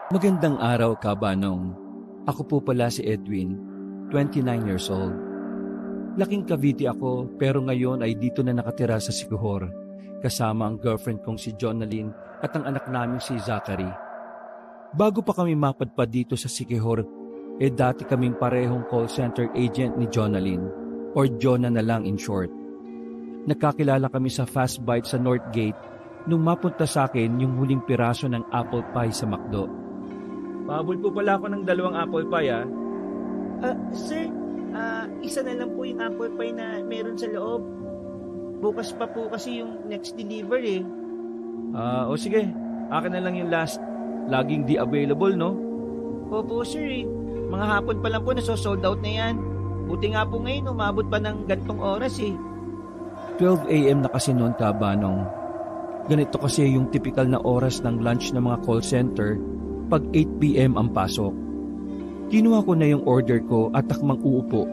Magandang araw, Kabanong. Ako po pala si Edwin, 29 years old. Laking Cavite ako pero ngayon ay dito na nakatira sa Siquijor kasama ang girlfriend kong si Jonalyn at ang anak namin si Zachary. Bago pa kami mapadpad dito sa Siquijor, dati kaming parehong call center agent ni Jonalyn or Jonah na lang in short. Nagkakilala kami sa Fast Bite sa Northgate nung mapunta sa akin yung huling piraso ng apple pie sa McDo. Pahabol po pala ako ng 2 apple pie, ah. Sir, isa na lang po yung apple pie na meron sa loob. Bukas pa po kasi yung next delivery. O sige, akin na lang yung last. Laging di available, no? Opo, sir. Mga hapon pa lang po nasosold out na yan. Buti nga po ngayon, umabot pa ng gantong oras 12 a.m. na kasi noon, Kabanong. Ganito kasi yung typical na oras ng lunch ng mga call center pag 8 p.m. ang pasok. Kinuha ko na yung order ko at takmang uupo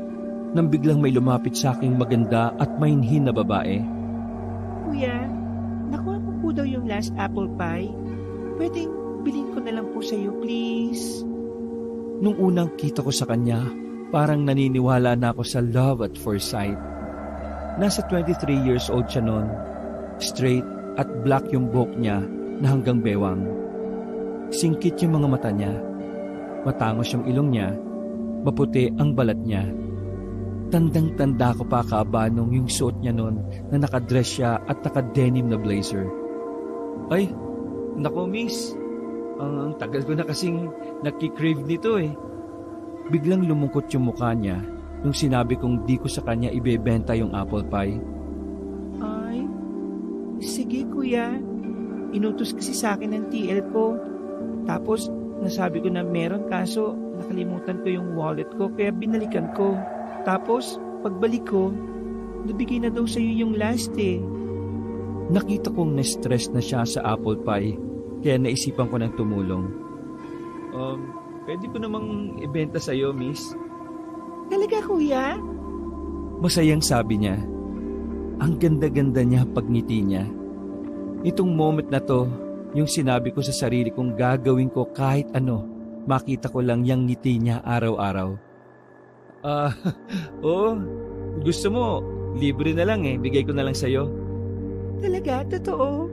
nang biglang may lumapit sa aking maganda at mainhin na babae. Kuya, nakuha ko po daw yung last apple pie. Pwedeng bilhin ko na lang po sa iyo, please. Nung unang kita ko sa kanya, parang naniniwala na ako sa love at first sight. Nasa 23 years old siya noon. Straight at black yung buhok niya na hanggang bewang. Singkit yung mga mata niya. Matangos yung ilong niya. Maputi ang balat niya. Tandang-tanda ko pa, Kabanong, yung suot niya noon na nakadress siya at naka-denim na blazer. Ay, nako miss. Ang tagal ko na kasing nakikrave nito eh. Biglang lumungkot yung mukha niya nung sinabi kong di ko sa kanya ibebenta yung apple pie. Ay, sige kuya. Inutos kasi sa akin ng TL ko. Tapos, nasabi ko na meron kaso nakalimutan ko yung wallet ko kaya binalikan ko. Tapos, pagbalik ko, nabigay na daw sa'yo yung last eh. Nakita kong na-stress na siya sa apple pie kaya naisipan ko ng tumulong. Pwede ko namang ibenta sa'yo, miss. Talaga kuya? Masayang sabi niya. Ang ganda-ganda niya pagngiti niya. Itong moment na to, yung sinabi ko sa sarili kong gagawin ko kahit ano, makita ko lang yung ngiti niya araw-araw. Gusto mo, libre na lang eh, bigay ko na lang sa'yo. Talaga? Totoo?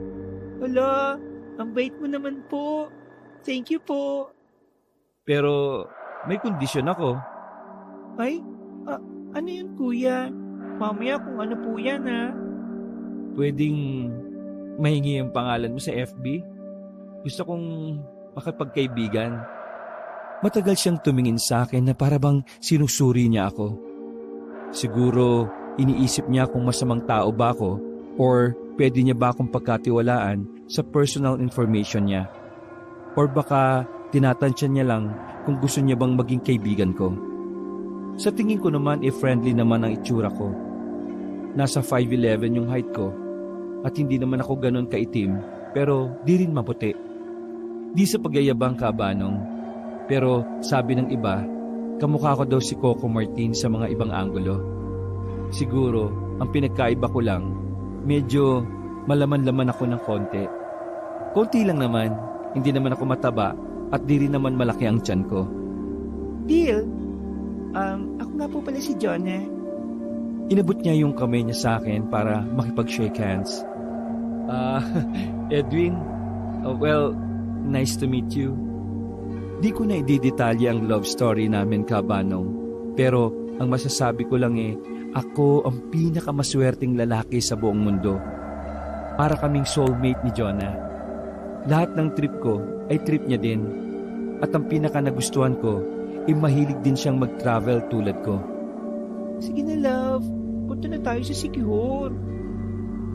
Wala, ang bait mo naman po. Thank you po. Pero may kondisyon ako. Ay, ano yun kuya? Mamaya kung ano po yan ha. Pwedeng mahingi ang pangalan mo sa FB? Gusto kong makipagkaibigan. Matagal siyang tumingin sa akin na para bang sinusuri niya ako. Siguro iniisip niya kung masamang tao ba ako or pwede niya ba akong pagkatiwalaan sa personal information niya. Or baka tinatansya niya lang kung gusto niya bang maging kaibigan ko. Sa tingin ko naman friendly naman ang itsura ko. Nasa 5'11" yung height ko at hindi naman ako ganun kaitim pero di rin maputi. Di sa pagyayabang, Kabanong, pero sabi ng iba, kamukha ko daw si Coco Martin sa mga ibang anggulo. Siguro, ang pinagkaiba ko lang, medyo malaman-laman ako ng konti. Konti lang naman, hindi naman ako mataba at di rin naman malaki ang tiyan ko. Deal, ako nga po pala si Jonah. Inabot niya yung kamay niya sa akin para makipag-shake hands. Edwin, well, nice to meet you. Di ko na ididetalye ang love story namin, Kabanong. Pero ang masasabi ko lang ako ang pinakamaswerteng lalaki sa buong mundo. Para kaming soulmate ni Jonah. Lahat ng trip ko ay trip niya din. At ang pinaka nagustuhan ko, mahilig din siyang mag-travel tulad ko. Sige na love, punta na tayo sa Siquijor.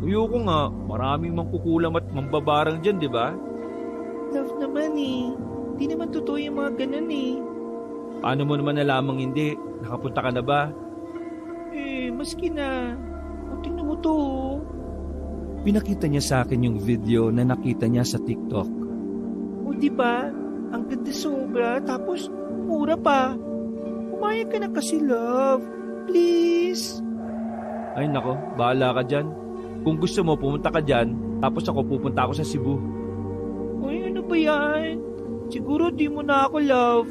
Ayoko nga, maraming mangkukulam at mambabarang dyan, di ba? Love naman di naman totoo yung mga ganun Paano mo naman nalamang hindi? Nakapunta ka na ba? Maski na. Tingnan mo to. Pinakita niya sa akin yung video na nakita niya sa TikTok. O diba? Ang ganda sobra. Tapos, mura pa. Umayag ka na kasi, love. Please. Ay nako, bahala ka dyan. Kung gusto mo, pumunta ka dyan. Tapos ako pupunta ako sa Cebu. Uy, ano ba yan? Siguro di mo na ako love.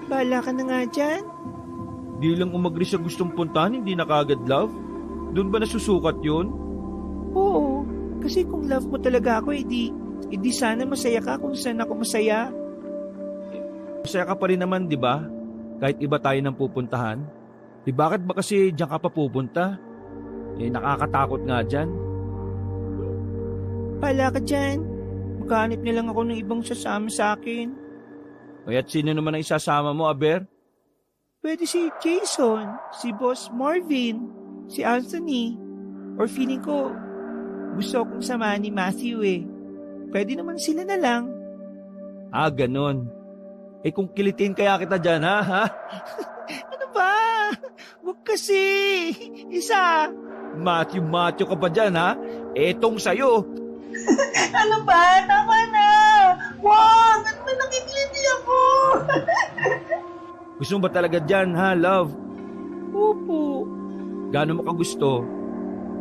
Bahala ka na nga dyan. Di lang umagri sa gustong puntahan, hindi na kagad love? Doon ba nasusukat yun? Oo, kasi kung love mo talaga ako, edi sana masaya ka kung saan ako masaya. Masaya ka pa rin naman, di ba? Kahit iba tayo ng pupuntahan. Bakit ba kasi diyan ka pa pupunta? Nakakatakot nga dyan. Bahala ka dyan. Maghanip na lang ako ng ibang sasama sa akin. At sino naman ang isasama mo, Aber? Pwede si Jason, si Boss Marvin, si Anthony, or feeling ko, gusto kong samahan ni Matthew eh. Pwede naman sila na lang. Ganon. Kung kilitin kaya kita dyan, ha? Ano ba? Huwag kasi. Isa. Matthew ka pa dyan, ha? Etong sa'yo. Ano ba? Tama na. Wag! Ano ba nakikiliti ako? Gusto mo ba talaga dyan, ha, love? Opo. Gaano mo ka gusto?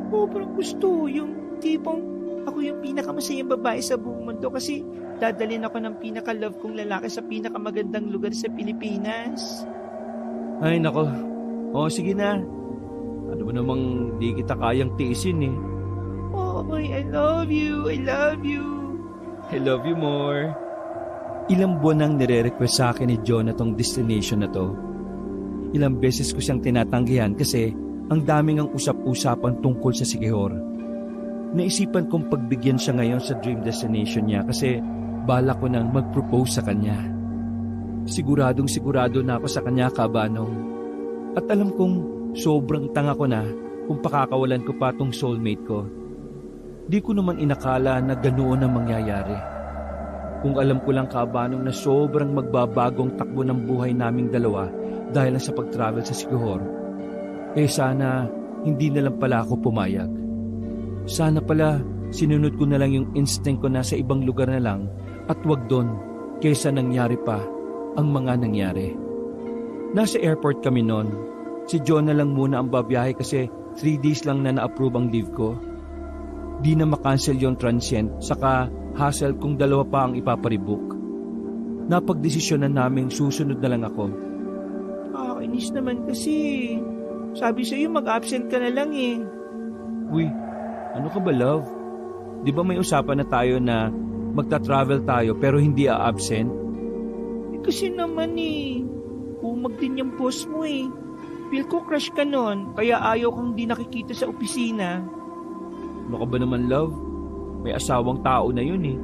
Sobrang gusto. Yung tipong ako yung pinakamasayang babae sa buong mundo kasi dadalhin ako ng pinaka-love kong lalaki sa pinakamagandang lugar sa Pilipinas. Ay, nako. Sige na. Ano ba namang di kita kayang tiisin eh. I love you. I love you. I love you more. Ilang buwan nang nire-request sa akin ni John na tong destination na to. Ilang beses ko siyang tinatanggihan kasi ang daming ang usap-usapan tungkol sa Siquijor. Naisipan kong pagbigyan siya ngayon sa dream destination niya kasi bala ko nang mag-propose sa kanya. Siguradong sigurado na ako sa kanya, Kabanong. At alam kong sobrang tanga ko na kung pakakawalan ko pa tong soulmate ko. Di ko naman inakala na ganoon ang mangyayari. Kung alam ko lang, Kabanong, na sobrang magbabagong takbo ng buhay naming dalawa dahil sa pag-travel sa Siquijor, sana hindi na lang pala ako pumayag. Sana pala sinunod ko na lang yung instinct ko na sa ibang lugar na lang at wag doon kaysa nangyari pa ang mga nangyari. Nasa airport kami noon. Si John na lang muna ang babiyahe kasi 3 days lang na na-approve ang leave ko. Di na makancel yung transient, saka hassle kung 2 pa ang ipaparebook. Napagdesisyonan naming susunod na lang ako. Inis naman kasi. Sabi sa'yo mag-absent ka na lang eh. Uy, ano ka ba, love? Di ba may usapan na tayo na magta-travel tayo pero hindi a-absent? Kasi naman eh, umag din yung boss mo eh. Feel ko crush ka nun, kaya ayaw kang di nakikita sa opisina. Ano ka ba naman, love? May asawang tao na yun eh.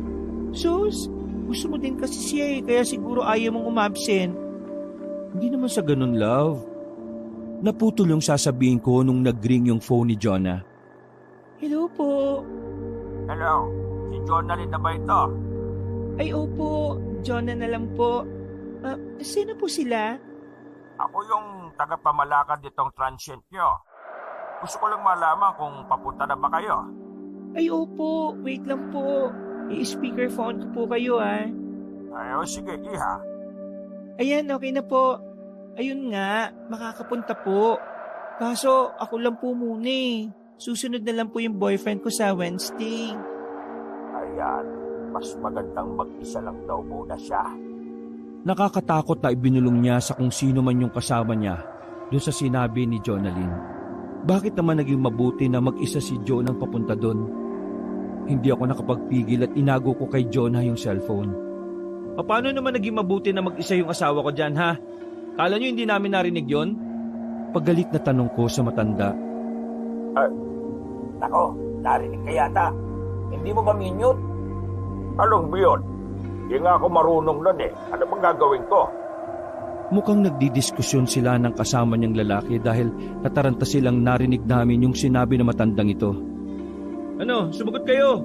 Sus, gusto mo din kasi siya eh, kaya siguro ayaw mong umabsent. Hindi naman sa ganun, love. Naputol yung sasabihin ko nung nag-ring yung phone ni Jonah. Hello po. Hello, si Jonah rin na ba ito? Ay opo, Jonah na lang po. Sino po sila? Ako yung tagapamalakad ditong transient nyo. Gusto ko lang malaman kung papunta na ba kayo. Ay opo, wait lang po. I-speakerphone ko po kayo ah. Ay, sige, iha. Ayan, okay na po. Ayun nga, makakapunta po. Kaso ako lang po muna eh. Susunod na lang po yung boyfriend ko sa Wednesday. Ayan, mas magandang mag-isa lang daw muna siya. Nakakatakot na ibinulong niya sa kung sino man yung kasama niya doon sa sinabi ni Jonalyn. Bakit naman naging mabuti na mag-isa si John ang papunta doon? Hindi ako nakapagpigil at inago ko kay Jonah yung cellphone. Paano naman naging mabuti na mag-isa yung asawa ko dyan, ha? Kala nyo hindi namin narinig yon? Paggalit na tanong ko sa matanda. Nako, narinig ka yata. Hindi mo ba minute? Anong yun? Hindi nga ako marunong nun eh. Ano bang gagawin ko? Mukhang nagdidiskusyon sila ng kasama niyang lalaki dahil nataranta silang narinig namin yung sinabi ng matandang ito. Ano, sumagot kayo.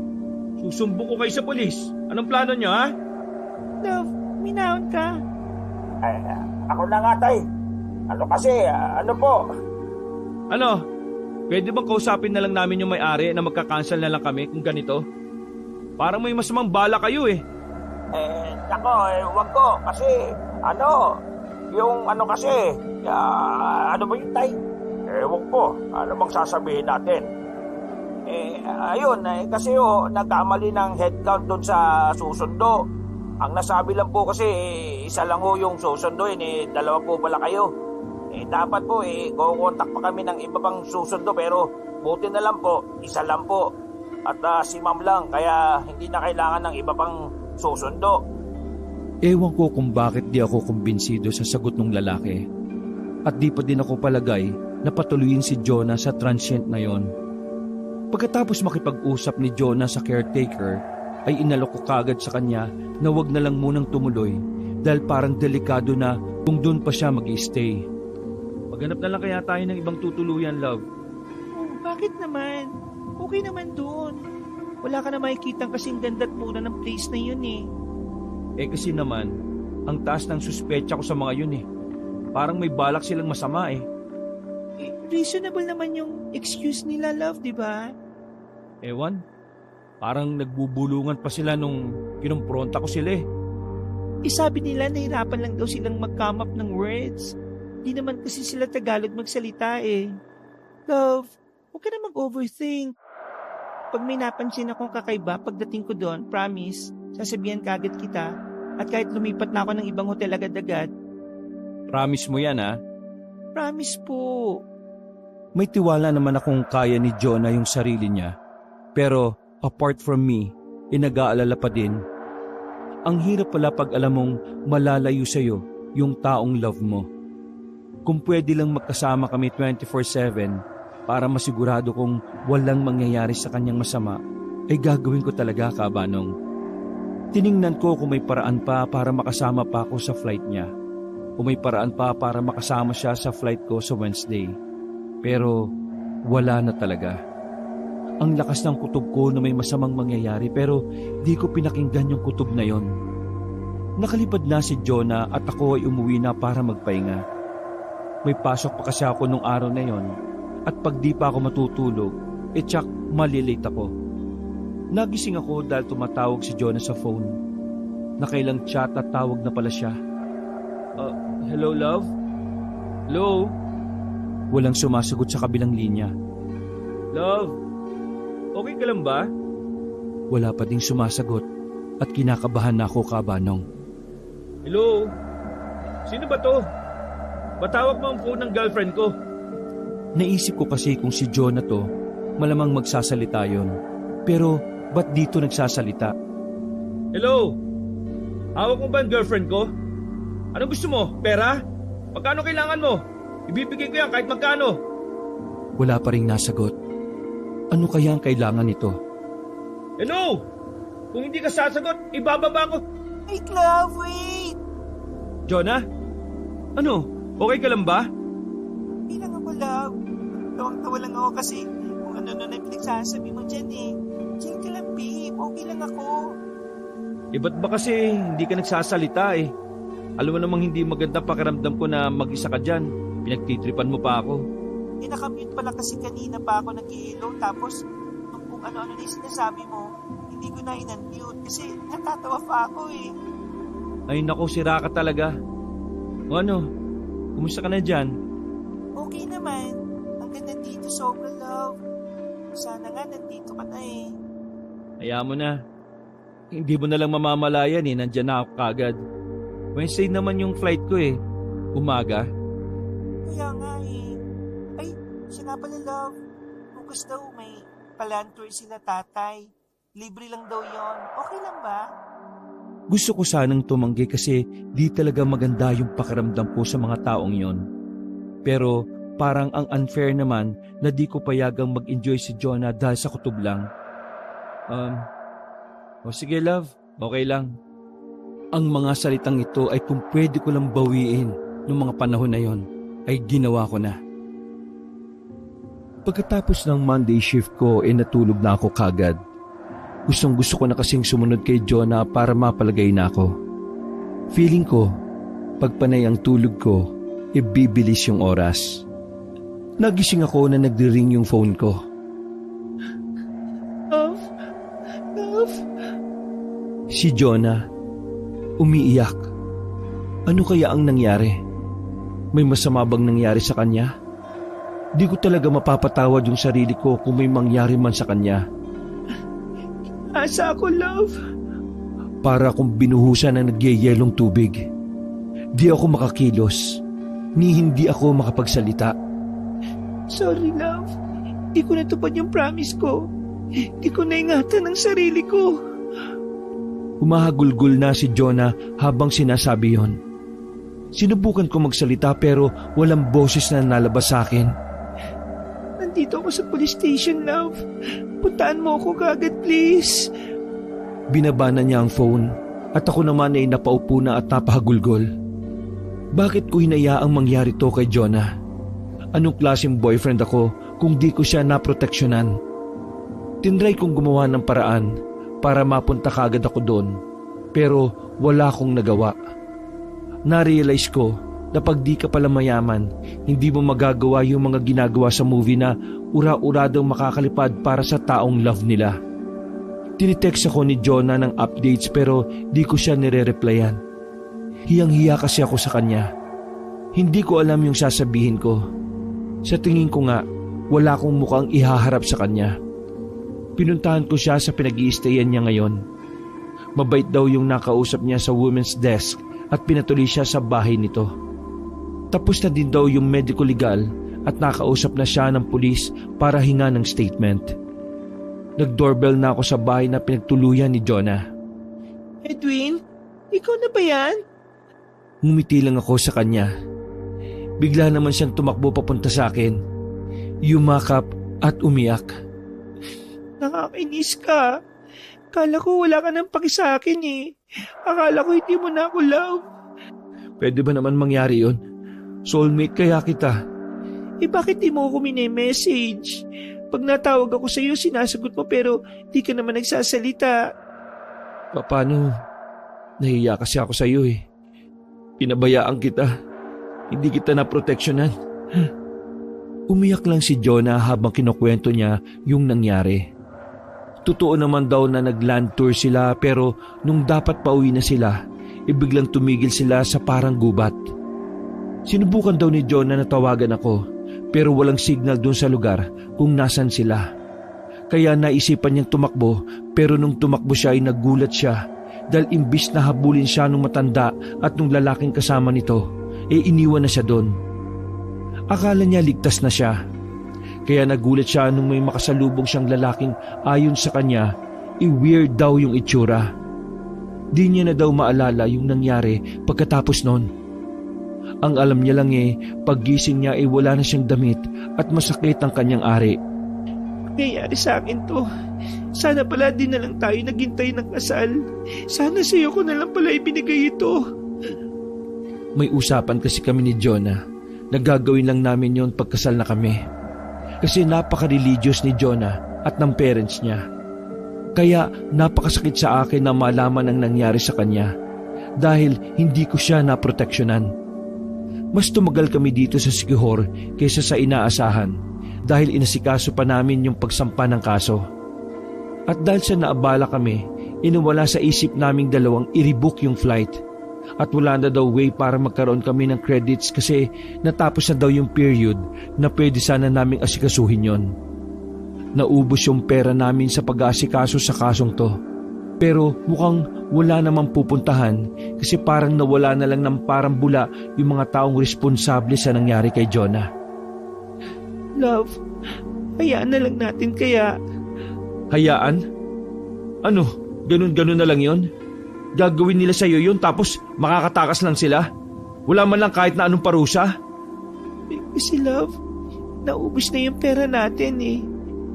Susumbo ko kayo sa polis. Anong plano niyo, ha? Love, minahon ka. Ako na nga, tay. Ano kasi, ano po? Ano? Pwede bang kausapin na lang namin yung may-ari na magka-cancel na lang kami kung ganito? Parang may masamang bala kayo eh. Nako, wag ko. Kasi, yung kasi, ano ba yun, tay? Wag po. Ano bang sasabihin natin? Ayun, kasi nagkamali ng headcount doon sa susundo. Ang nasabi lang po kasi, isa lang ho yung susunduin, dalawa po pala kayo. Dapat po, kukontak pa kami ng iba pang susundo, pero buti na lang po, isa lang po. At si ma'am lang, kaya hindi na kailangan ng iba pang susundo. Ewan ko kung bakit di ako kumbinsido sa sagot ng lalaki. At di pa din ako palagay na patuloyin si Jonah sa transient na yon. Pagkatapos makipag-usap ni Jonah sa caretaker, ay inalok ko kagad sa kanya na wag na lang munang tumuloy dahil parang delikado na kung doon pa siya mag-i-stay. Maghanap na lang kaya tayo ng ibang tutuluyan, love. Oh, bakit naman? Okay naman doon. Wala ka na makikitang kasing ganda't mura ng place na yun eh. Kasi naman, ang taas ng suspecha ko sa mga yun eh. Parang may balak silang masama eh. Reasonable naman yung excuse nila, love, di ba? Ewan, parang nagbubulungan pa sila nung kinumpronta ko sila eh. Sabi nila nahirapan lang daw silang mag-come up ng words. Di naman kasi sila Tagalog magsalita eh. Love, huwag ka na mag-overthink. Pag may napansin akong kakaiba pagdating ko doon, promise, sasabihan kagad kita. At kahit lumipat na ako ng ibang hotel agad-agad. Promise mo yan ha? Promise po. May tiwala naman akong kaya ni Jonah yung sarili niya. Pero apart from me, nag-aalala pa din. Ang hirap pala pag alam mong malalayo sa'yo yung taong love mo. Kung pwede lang magkasama kami 24/7 para masigurado kong walang mangyayari sa kanyang masama, ay gagawin ko talaga, Kabanong. Tiningnan ko kung may paraan pa para makasama pa ako sa flight niya. O may paraan pa para makasama siya sa flight ko sa Wednesday. Pero wala na talaga. Ang lakas ng kutob ko na may masamang mangyayari pero di ko pinakinggan yung kutob na yon. Nakalipad na si Jonah at ako ay umuwi na para magpahinga. May pasok pa kasi ako nung araw na yon at pag di pa ako matutulog, tsak malilate ako. Nagising ako dahil tumatawag si Jonah sa phone. Nakailang chat at tawag na pala siya. Hello, love? Hello? Walang sumasagot sa kabilang linya. Love, okay ka lang ba? Wala pa ding sumasagot at kinakabahan na ako, Kabanong. Hello? Sino ba to? Batawag mo ang phone ng girlfriend ko. Naisip ko kasi kung si Jonah to, malamang magsasalita yon. Pero ba't dito nagsasalita? Hello? Hawak mo ba ang girlfriend ko? Ano gusto mo? Pera? Magkano kailangan mo? Ibibigay ko yan kahit magkano. Wala pa ring nasagot. Ano kaya ang kailangan nito? Hello? Kung hindi ka sasagot, ibababa ko. Wait, love, wait! Jonah? Ano? Okay ka lang ba? Hindi lang ako, love. Tawang-tawa lang ako kasi kung ano na pinagsasabi mo dyan eh. Chill ka lang, babe. Okay lang ako. Ba't ba kasi hindi ka nagsasalita eh? Alam mo namang hindi maganda pakiramdam ko na mag-isa ka dyan. Pinagtitripan mo pa ako. Nakamute pala kasi kanina pa ako nag-i-hello tapos kung ano-ano na yung sinasabi mo, hindi ko na in-unmute kasi natatawa pa ako eh. Ay naku, sira ka talaga. O ano, kumusta ka na dyan? Okay naman. Ang ganda dito, sobrang love. Sana nga nandito ka na eh. Hayaan mo na. Hindi mo na lang mamamalayan eh, nandyan na ako kagad. Wednesday naman yung flight ko eh. Umaga. Kaya nga eh. Ay, siya nga pala, love. Bukas daw may palantour sila tatay. Libre lang daw yon. Okay lang ba? Gusto ko sanang tumanggi kasi di talaga maganda yung pakiramdam ko sa mga taong yon. Pero parang ang unfair naman na di ko payagang mag-enjoy si Jonah dahil sa kutob lang. Sige love, okay lang. Ang mga salitang ito ay kung pwede ko lang bawiin noong mga panahon na yon, ay ginawa ko na. Pagkatapos ng Monday shift ko, natulog na ako kagad. Gusto ko na kasing sumunod kay Jonah para mapalagay na ako. Feeling ko, pag panay ang tulog ko, bibilis yung oras. Nagising ako na nagdi-ring yung phone ko. Love? Si Jonah, umiiyak. Ano kaya ang nangyari? May masama bang nangyari sa kanya? Di ko talaga mapapatawad yung sarili ko kung may mangyari man sa kanya. Asa ako, love? Para akong binuhusan ng nagyayelong tubig. Di ako makakilos, ni hindi ako makapagsalita. Sorry, love. Di ko natupad yung promise ko. Di ko naingatan ang sarili ko. Humahagulgol na si Jonah habang sinasabi yon. Sinubukan ko magsalita pero walang boses na nalabas sa akin. Nandito ako sa police station, love. Puntaan mo ako kagad, please. Binabana niya ang phone at ako naman ay napaupo na at napahagulgol. Bakit ko hinayaang mangyari to kay Jonah? Anong klaseng boyfriend ako kung di ko siya naproteksyonan? Tinry kong gumawa ng paraan para mapunta kagad ako doon, pero wala akong nagawa. Na-realize ko na pag di ka pala mayaman, hindi mo magagawa yung mga ginagawa sa movie na ura-uradong makakalipad para sa taong love nila. Tinitext ako ni Jonah ng updates pero di ko siya nire-replyan. Hiyang-hiya kasi ako sa kanya. Hindi ko alam yung sasabihin ko. Sa tingin ko nga, wala akong mukhang ihaharap sa kanya. Pinuntahan ko siya sa pinag-i-stayan niya ngayon. Mabait daw yung nakausap niya sa women's desk at pinatuloy siya sa bahay nito. Tapos na din daw yung medical legal at nakausap na siya ng pulis para hinga ng statement. Nag-doorbell na ako sa bahay na pinagtuluyan ni Jonah. Edwin, ikaw na ba yan? Ngumiti lang ako sa kanya. Bigla naman siyang tumakbo papunta sa akin. Yumakap at umiyak. Nakakainis ka. Akala ko wala ka nang paki sa akin eh. Akala ko hindi mo na ako love. Pwede ba naman mangyari yon? Soulmate kaya kita. Bakit di mo ako mini-message? Pag natawag ako sa iyo, sinasagot mo pero di ka naman nagsasalita. Paano? Nahiya kasi ako sa iyo eh. Pinabayaan kita. Hindi kita naproteksyonan. Umiyak lang si Jonah habang kinukwento niya yung nangyari. Totoo naman daw na nag-land tour sila pero nung dapat pauwi na sila, biglang tumigil sila sa parang gubat. Sinubukan daw ni Jonah na tawagan ako pero walang signal dun sa lugar kung nasan sila. Kaya naisipan niyang tumakbo pero nung tumakbo siya ay nagulat siya dahil imbis na habulin siya nung matanda at nung lalaking kasama nito, iniwan na siya doon. Akala niya ligtas na siya. Kaya nagulat siya nung may makasalubong siyang lalaking ayon sa kanya, weird daw yung itsura. Di niya na daw maalala yung nangyari pagkatapos noon. Ang alam niya lang paggising niya wala na siyang damit at masakit ang kanyang ari. Nangyayari sa akin to. Sana pala din na lang tayo naghintay ng kasal. Sana sa iyo ko na lang pala ibinigay ito. May usapan kasi kami ni Jonah. Nagagawin lang namin yon pagkasal na kami. Kasi napaka-religious ni Jonah at ng parents niya. Kaya napakasakit sa akin na malaman ang nangyari sa kanya dahil hindi ko siya naproteksyonan. Mas tumagal kami dito sa Siquijor kaysa sa inaasahan dahil inasikaso pa namin yung pagsampa ng kaso. At dahil sa naabala kami, inuwala sa isip naming dalawang i-rebook yung flight. At wala na daw way para magkaroon kami ng credits kasi natapos na daw yung period na pwede sana naming asikasuhin yon. Naubos yung pera namin sa pag-aasikaso sa kasong to. Pero mukhang wala namang pupuntahan kasi parang nawala na lang ng parang bula yung mga taong responsable sa nangyari kay Jonah. Love, hayaan na lang natin kaya. Hayaan? Ano? Ganun-ganun na lang yon? Gagawin nila sa'yo yun tapos makakatakas lang sila? Wala man lang kahit na anong parusa? Kasi love, naubos na yung pera natin eh.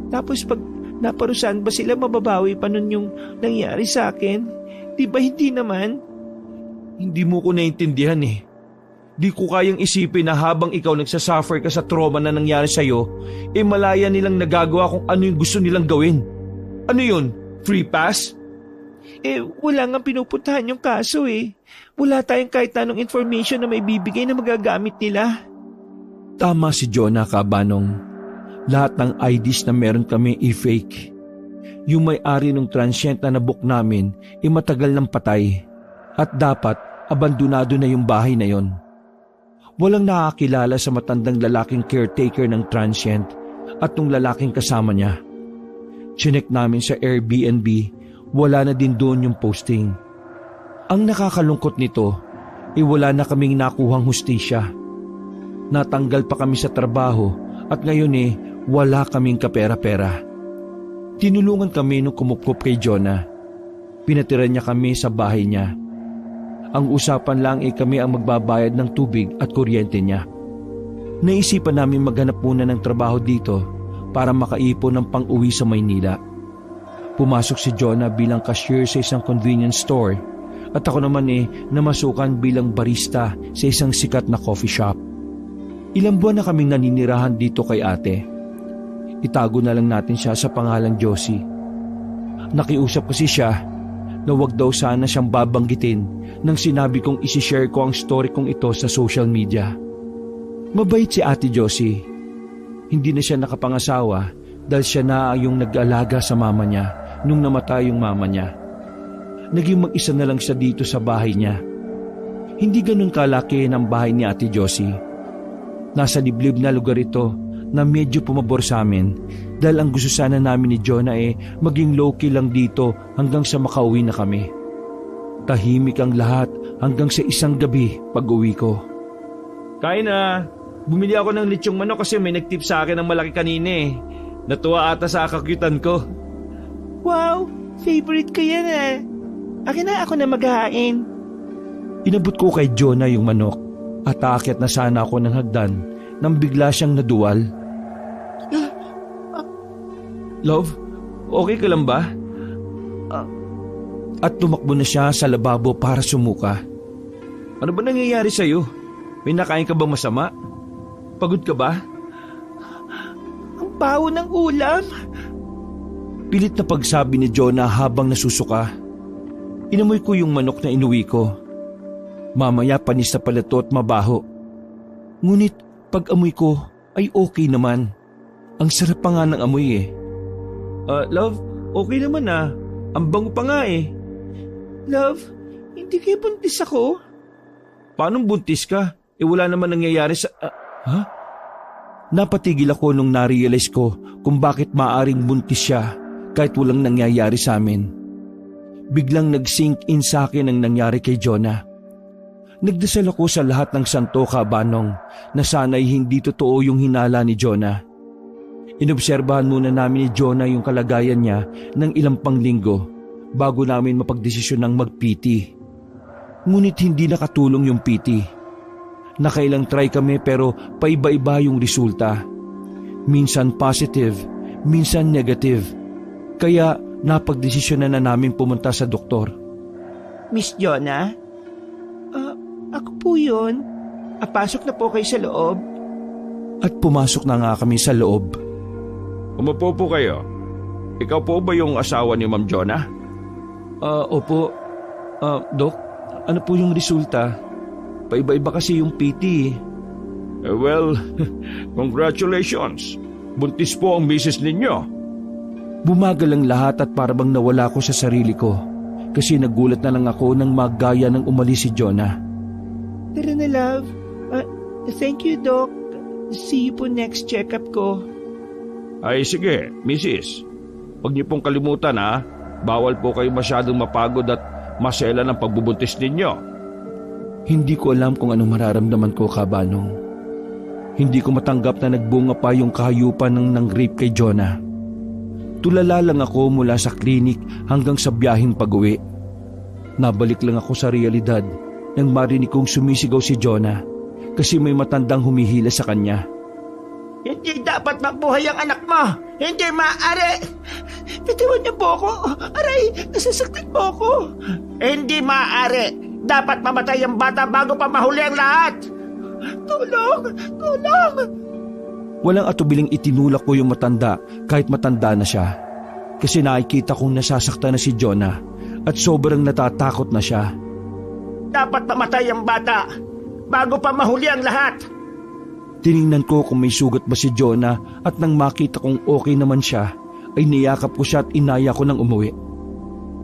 Tapos pag naparusahan ba sila, mababawi pa nun yung nangyari sa akin? Di ba hindi naman? Hindi mo ko naintindihan eh. Di ko kayang isipin na habang ikaw nagsasuffer ka sa trauma na nangyari sa'yo, malaya nilang nagagawa kung ano yung gusto nilang gawin. Ano yun? Free pass? Wala nga pinupuntahan yung kaso eh. Wala tayong kahit anong information na may bibigay na magagamit nila. Tama si Jonah, Kabanong. Lahat ng IDs na meron kami fake. Yung may-ari ng transient na nabook namin matagal ng patay. At dapat abandonado na yung bahay na yon. Walang nakakilala sa matandang lalaking caretaker ng transient at nung lalaking kasama niya. Chinek namin sa Airbnb. Wala na din doon yung posting Ang nakakalungkot nito, wala na kaming nakuhang hustisya. Natanggal pa kami sa trabaho at ngayon wala kaming kapera-pera. Tinulungan kami nung kumupkup kay Jonah. Pinatira niya kami sa bahay niya. Ang usapan lang kami ang magbabayad ng tubig at kuryente niya. Naisipan namin maghanap muna ng trabaho dito para makaipon ng pang-uwi sa Maynila. Pumasok si Jonah bilang cashier sa isang convenience store at ako naman namasukan bilang barista sa isang sikat na coffee shop. Ilang buwan na kaming naninirahan dito kay ate. Itago na lang natin siya sa pangalang Josie. Nakiusap kasi siya na wag daw sana siyang babanggitin nang sinabi kong isishare ko ang story kong ito sa social media. Mabait si ate Josie. Hindi na siya nakapangasawa dahil siya na yung nag-alaga sa mama niya nung namatay yung mama niya. Naging mag-isa na lang siya dito sa bahay niya. Hindi ganun kalaki ng bahay ni ate Josie. Nasa liblib na lugar ito na medyo pumabor sa amin dahil ang gusto sana namin ni Jonah maging low-key lang dito hanggang sa makauwi na kami. Tahimik ang lahat hanggang sa isang gabi pag-uwi ko. Kain na! Bumili ako ng lechong manok kasi may nagtip sa akin ng malaki kanina Natuwa ata sa kakyutan ko. Wow! Favorite ko yan Akin na ako na maghahain. Inabot ko kay Jonah yung manok at aakyat na sana ako ng hagdan nang bigla siyang naduwal. Love, okay ka lang ba? At tumakbo na siya sa lababo para sumuka. Ano ba nangyayari sa'yo? May nakain ka ba masama? Pagod ka ba? Ang baho ng ulam. Pilit na pagsabi ni Jonah habang nasusuka. Inamoy ko yung manok na inuwi ko. Mamaya panis na pala to at mabaho. Ngunit pag amoy ko ay okay naman. Ang sarap pa nga ng amoy Love, okay naman Ang bango pa nga Love, hindi kayo buntis ako? Paano buntis ka? Wala naman nangyayari sa... Napatigil ako nung narealize ko kung bakit maaring buntis siya kahit walang nangyayari sa amin. Biglang nag-sink in sa akin ang nangyari kay Jonah. Nagdasal ako sa lahat ng santo kabanong na sana'y hindi totoo yung hinala ni Jonah. Inobserbahan muna namin ni Jonah yung kalagayan niya ng ilang panglinggo bago namin mapagdesisyon ng mag-PT. Ngunit hindi nakatulong yung PT. Nakailang try kami pero paiba-iba yung resulta. Minsan positive, minsan negative. Kaya napagdesisyon na namin pumunta sa doktor. Miss Jonah? Ako po yun. Pasok na po kayo sa loob. At pumasok na nga kami sa loob. Umupo po kayo. Ikaw po ba yung asawa ni Ma'am Jonah? Opo. Dok, ano po yung resulta? Paiba-iba kasi yung PT. Well, congratulations. Buntis po ang misis ninyo. Bumagal ang lahat at parabang nawala ko sa sarili ko kasi nagulat na lang ako nang magaya ng umalis si Jonah. Tara na, love. Thank you, Doc. See you po next check-up ko. Ay sige, Mrs. Huwag niyo pong kalimutan bawal po kayo masyadong mapagod at masela ng pagbubuntis ninyo. Hindi ko alam kung anong mararamdaman ko, kabanong. Hindi ko matanggap na nagbunga pa yung kahayupan ng rape kay Jonah. Tulala lang ako mula sa klinik hanggang sa biyaheng pag-uwi. Nabalik lang ako sa realidad nang marinig kong sumisigaw si Jonah kasi may matandang humihila sa kanya. Hindi dapat mabuhay ang anak mo! Hindi maaari! Bitiwan niyo po ako! Aray! Nasasaktan po ako! Hindi maaari! Dapat mamatay ang bata bago pa mahuli ang lahat! Tulong! Tulong! Walang atubiling itinulak ko yung matanda kahit matanda na siya. Kasi nakikita kong nasasaktan na si Jonah at sobrang natatakot na siya. Dapat mamatay ang bata bago pa mahuli ang lahat! Tiningnan ko kung may sugat ba si Jonah at nang makita kong okay naman siya, ay niyakap ko siya at inaya ko ng umuwi.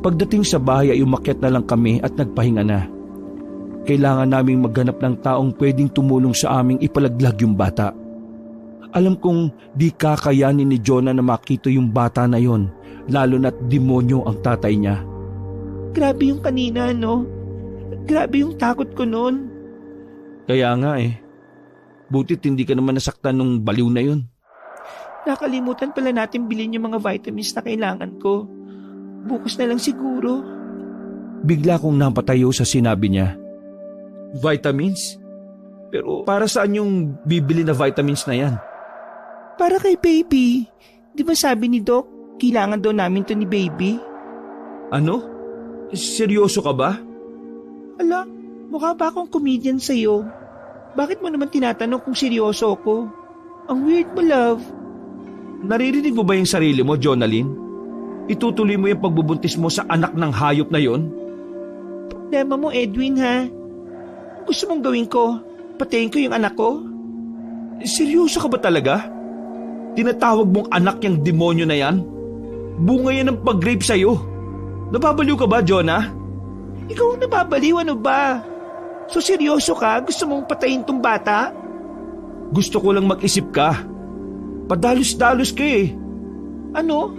Pagdating sa bahay ay umakyat na lang kami at nagpahinga na. Kailangan naming maghanap ng taong pwedeng tumulong sa aming ipalaglag yung bata. Alam kong di kakayanin ni Jonah na makita yung bata na yon, lalo na't demonyo ang tatay niya. Grabe yung kanina, no? Grabe yung takot ko noon. Kaya nga butit hindi ka naman nasaktan nung baliw na yun. Nakalimutan pala natin bilhin yung mga vitamins na kailangan ko. Bukas na lang siguro. Bigla kong napatayo sa sinabi niya. Vitamins? Pero para saan yung bibili na vitamins na yan? Para kay baby. Di ba sabi ni Doc, kailangan daw namin to ni baby? Ano? Seryoso ka ba? Ala, mukha ba akong comedian sa'yo? Bakit mo naman tinatanong kung seryoso ako? Ang weird mo, love. Naririnig mo ba yung sarili mo, Jonalyn? Itutuloy mo yung pagbubuntis mo sa anak ng hayop na yon? Problema mo, Edwin, ha? Gusto mong gawin ko? Patayin ko yung anak ko? Seryoso ka ba talaga? Tinatawag mong anak yung demonyo na yan? Bunga yan ng pag-rape sa'yo. Nababaliw ka ba, Jonah? Ikaw ang nababaliw, ano ba? So seryoso ka? Gusto mong patayin tong bata? Gusto ko lang mag-isip ka. Padalos-dalos ka Ano?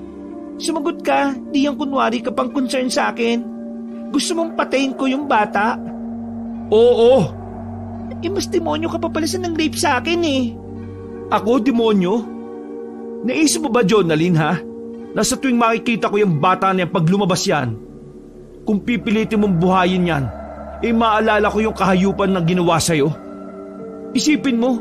Sumagot ka, di yung kunwari ka pang concern sa akin. Gusto mong patayin ko yung bata? Oo. Mas demonyo ka pa pala sa nang rape sa akin Ako, demonyo? Naisip mo ba, Jonalyn, ha? Nasa tuwing makikita ko yung bata na yan pag lumabas yan, kung pipilitin mong buhayin yan, maalala ko yung kahayupan na ginawa sa'yo. Isipin mo,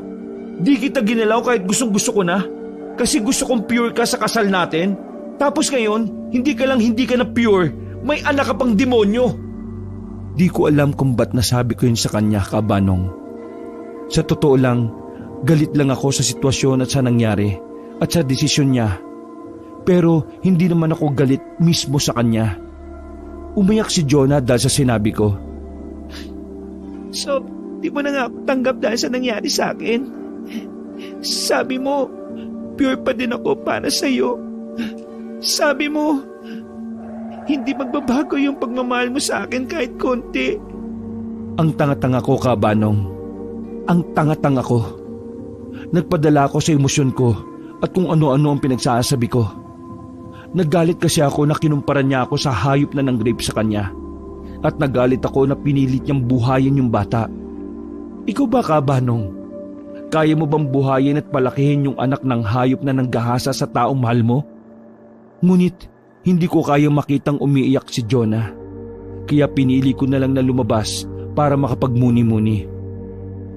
di kita ginalaw kahit gustong-gusto ko na, kasi gusto kong pure ka sa kasal natin. Tapos ngayon, hindi ka na pure, may anak ka pang demonyo. Di ko alam kung ba't nasabi ko yun sa kanya, Kabanong. Sa totoo lang, galit lang ako sa sitwasyon at sa nangyari at sa desisyon niya. Pero hindi naman ako galit mismo sa kanya. Umiyak si Jonah dahil sa sinabi ko. So, di mo na nga ako tanggap dahil sa nangyari sa akin? Sabi mo, pure pa din ako para sa'yo. Sabi mo, hindi magbabago yung pagmamahal mo sa akin kahit konti. Ang tanga-tanga ko, Kabanong. Ang tanga-tanga ko. Nagpadala ako sa emosyon ko at kung ano-ano ang pinagsasabi ko. Naggalit kasi ako na kinumpara niya ako sa hayop na nang-rape sa kanya. At nagalit ako na pinilit niyang buhayin yung bata. Ikaw ba, Kabanong? Kaya mo bang buhayin at palakihin yung anak ng hayop na nanggahasa sa taong mahal mo? Ngunit hindi ko kaya makitang umiiyak si Jonah. Kaya pinili ko na lang na lumabas para makapagmuni-muni.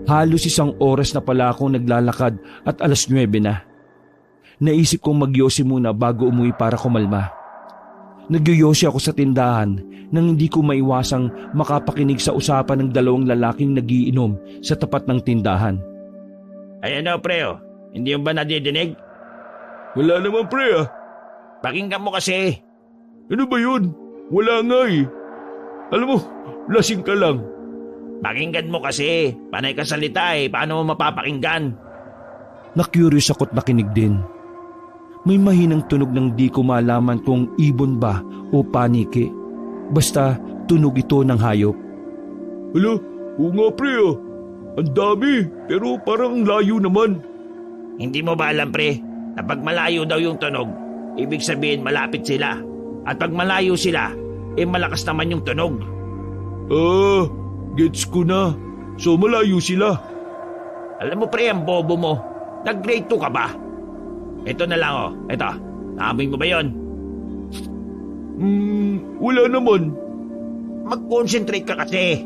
Halos 1 oras na pala akong naglalakad at 9:00 na. Naisip kong magyosi muna bago umuwi para kumalma. Nagyoyosi ako sa tindahan nang hindi ko maiwasang makapakinig sa usapan ng 2 lalaking nagiinom sa tapat ng tindahan. Ay ano, pre, hindi mo ba nadidinig? Wala naman, pre. Pakinggan mo kasi. Ano ba yun? Wala nga Alam mo, lasing ka lang. Pakinggan mo kasi. Panay ka salita paano mo mapapakinggan? Na-curious ako't nakinig din. May mahinang tunog ng di ko malaman kung ibon ba o paniki. Basta tunog ito ng hayop. Hala, oo nga pre Ang dami, pero parang layo naman. Hindi mo ba alam, pre, na pag malayo daw yung tunog, ibig sabihin malapit sila. At pag malayo sila, malakas naman yung tunog. Gets ko na. So malayo sila. Alam mo, pre, ang bobo mo. Nag-grade 2 ka ba? Ito na lang, Ito, naamoy mo ba yon? Wala naman. Mag-concentrate ka kasi.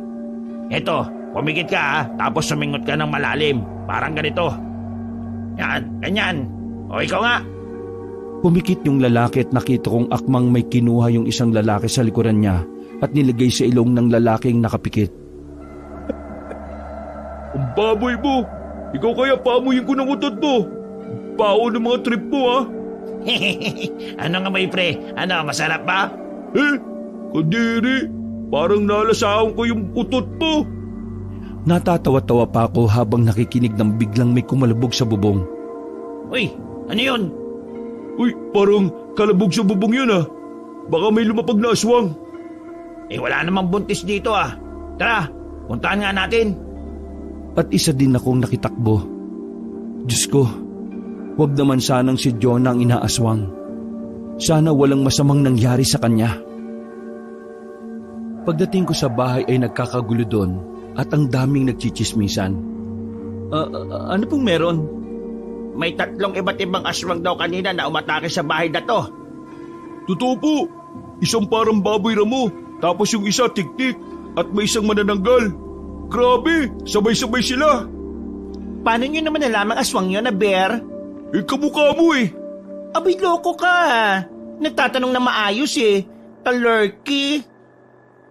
Ito, pumikit ka tapos sumingot ka ng malalim. Parang ganito. Yan, ganyan. O ikaw nga. Pumikit yung lalaki at nakita kong akmang may kinuha yung isang lalaki sa likuran niya at nilagay sa ilong ng lalaking nakapikit. Ang baboy mo! Ikaw kaya paamuyin ko ng utot mo! Bao ng mga trip mo Ano nga ba pre? Ano, masarap ba? Kadiri! Parang nalasahan ko yung utot mo! Natatawa-tawa pa ako habang nakikinig ng biglang may kumalabog sa bubong. Uy, ano yun? Uy, parang kalabog sa bubong yun Baka may lumapag na aswang. Wala namang buntis dito Tara, puntahan nga natin. At isa din akong nakitakbo. Diyos ko, wag naman sanang si Jonah ang inaaswang. Sana walang masamang nangyari sa kanya. Pagdating ko sa bahay ay nagkakagulo doon at ang daming nagchichismisan. Ano pong meron? May 3 iba't ibang aswang daw kanina na umatake sa bahay na to. Totoo po. Isang parang baboy ramo, tapos yung isa tiktik, at may isang manananggal. Grabe, sabay-sabay sila. Paano nyo naman nalamang aswang yun na bear? Kamukha mo eh. Abay, loko ka. Nagtatanong na maayos eh. Talurky.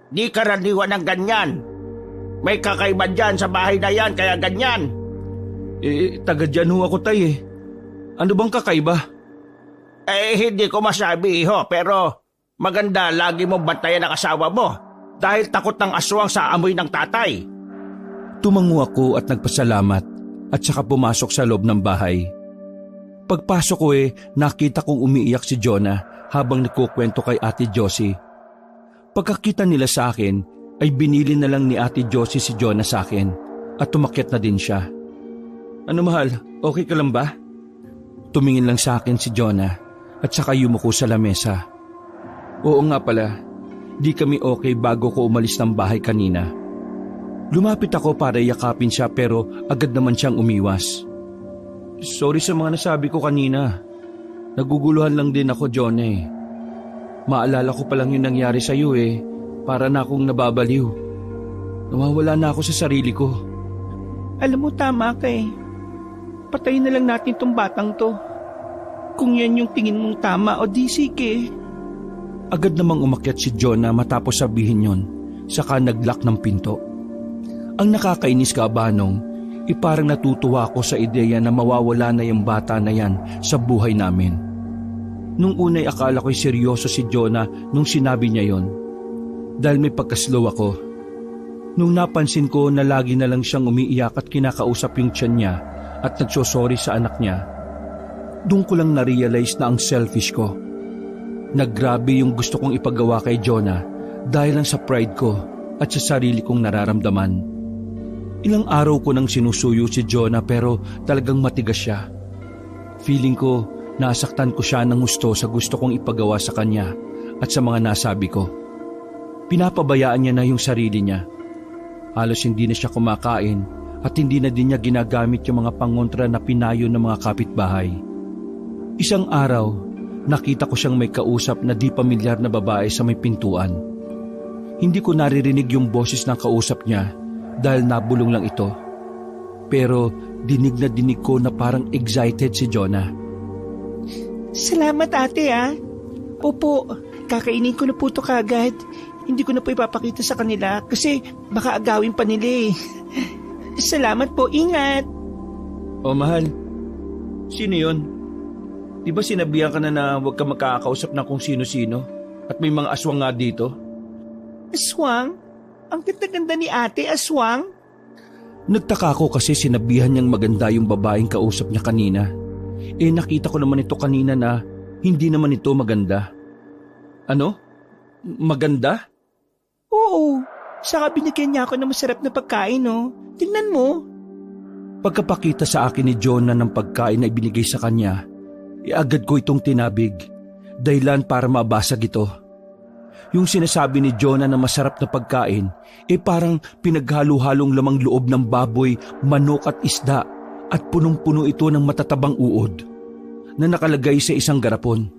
Di karaniwan ng ganyan. May kakaiba dyan sa bahay na yan, kaya ganyan. Taga dyan ho ako, tay eh. Ano bang kakaiba? Hindi ko masabi, iho, pero maganda lagi mong bantayan ang asawa mo dahil takot ng aswang sa amoy ng tatay. Tumango ako at nagpasalamat at saka pumasok sa loob ng bahay. Pagpasok ko nakita kong umiiyak si Jonah habang nagkukwento kay Ate Josie. Pagkakita nila sa akin ay binili na lang ni Ate Josie si Jonah sa akin at tumakyat na din siya. Ano mahal, okay ka lang ba? Tumingin lang sa akin si Jonah at saka yumuko sa lamesa. Oo nga pala, di kami okay bago ko umalis ng bahay kanina. Lumapit ako para yakapin siya pero agad naman siyang umiwas. Sorry sa mga nasabi ko kanina. Naguguluhan lang din ako, Jonah. Maalala ko palang yung nangyari sa iyo para na akong nababaliw. Nawawala na ako sa sarili ko. Alam mo, tama ka eh. Patayin na lang natin tong batang to. Kung yan yung tingin mong tama o di sige. Agad namang umakyat si Jonah matapos sabihin yon, saka nag-lock ng pinto. Ang nakakainis Kaabanong, parang natutuwa ako sa ideya na mawawala na yung bata na yan sa buhay namin. Nung unay akala ko'y seryoso si Jonah nung sinabi niya yon, dahil may pagkaslow ako. Nung napansin ko na lagi na lang siyang umiiyak at kinakausap yung tiyan niya at nagsosorry sa anak niya, doon ko lang na-realize na ang selfish ko. Naggrabe yung gusto kong ipagawa kay Jonah dahil lang sa pride ko at sa sarili kong nararamdaman. Ilang araw ko nang sinusuyo si Jonah pero talagang matigas siya. Feeling ko nasaktan ko siya ng gusto sa gusto kong ipagawa sa kanya at sa mga nasabi ko. Pinapabayaan niya na yung sarili niya. Halos hindi na siya kumakain at hindi na din niya ginagamit yung mga pangontra na pinayo ng mga kapitbahay. Isang araw, nakita ko siyang may kausap na di pamilyar na babae sa may pintuan. Hindi ko naririnig yung boses ng kausap niya dahil nabulong lang ito. Pero dinig na dinig ko na parang excited si Jonah. Salamat ate Opo, kakainin ko na po ito kagad. Hindi ko na po ipapakita sa kanila kasi baka agawin pa nila Salamat po, ingat. Oh mahal, sino yun? Di ba sinabihan ka na huwag ka makakausap ng kung sino-sino at may mga aswang nga dito? Aswang? Ang ganda-ganda ni ate, aswang? Nagtaka ko kasi sinabihan niyang maganda yung babaeng kausap niya kanina. Nakita ko naman ito kanina na hindi naman ito maganda. Ano? Maganda? Oo. Saka binigyan niya ako ng masarap na pagkain, Tingnan mo. Pagkapakita sa akin ni Jonah ng pagkain na ibinigay sa kanya, agad ko itong tinabig. Dahilan para mabasag ito. Yung sinasabi ni Jonah na masarap na pagkain, parang pinaghalo-halong lamang loob ng baboy, manok at isda at punong-puno ito ng matatabang uod na nakalagay sa isang garapon.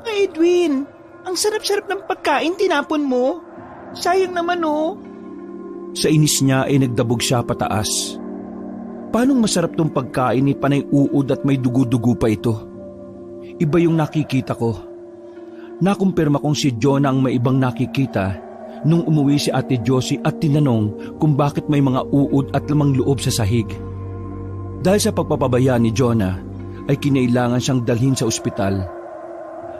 Edwin, ang sarap-sarap ng pagkain tinapon mo. Sayang naman Sa inis niya nagdabog siya pataas. Paanong masarap tong pagkain panay uod at may dugo-dugo pa ito? Iba yung nakikita ko. Nakumpirma kong si Jonah ang may ibang nakikita nung umuwi si Ate Josie at tinanong kung bakit may mga uod at lamang loob sa sahig. Dahil sa pagpapabaya ni Jonah ay kinailangan siyang dalhin sa ospital.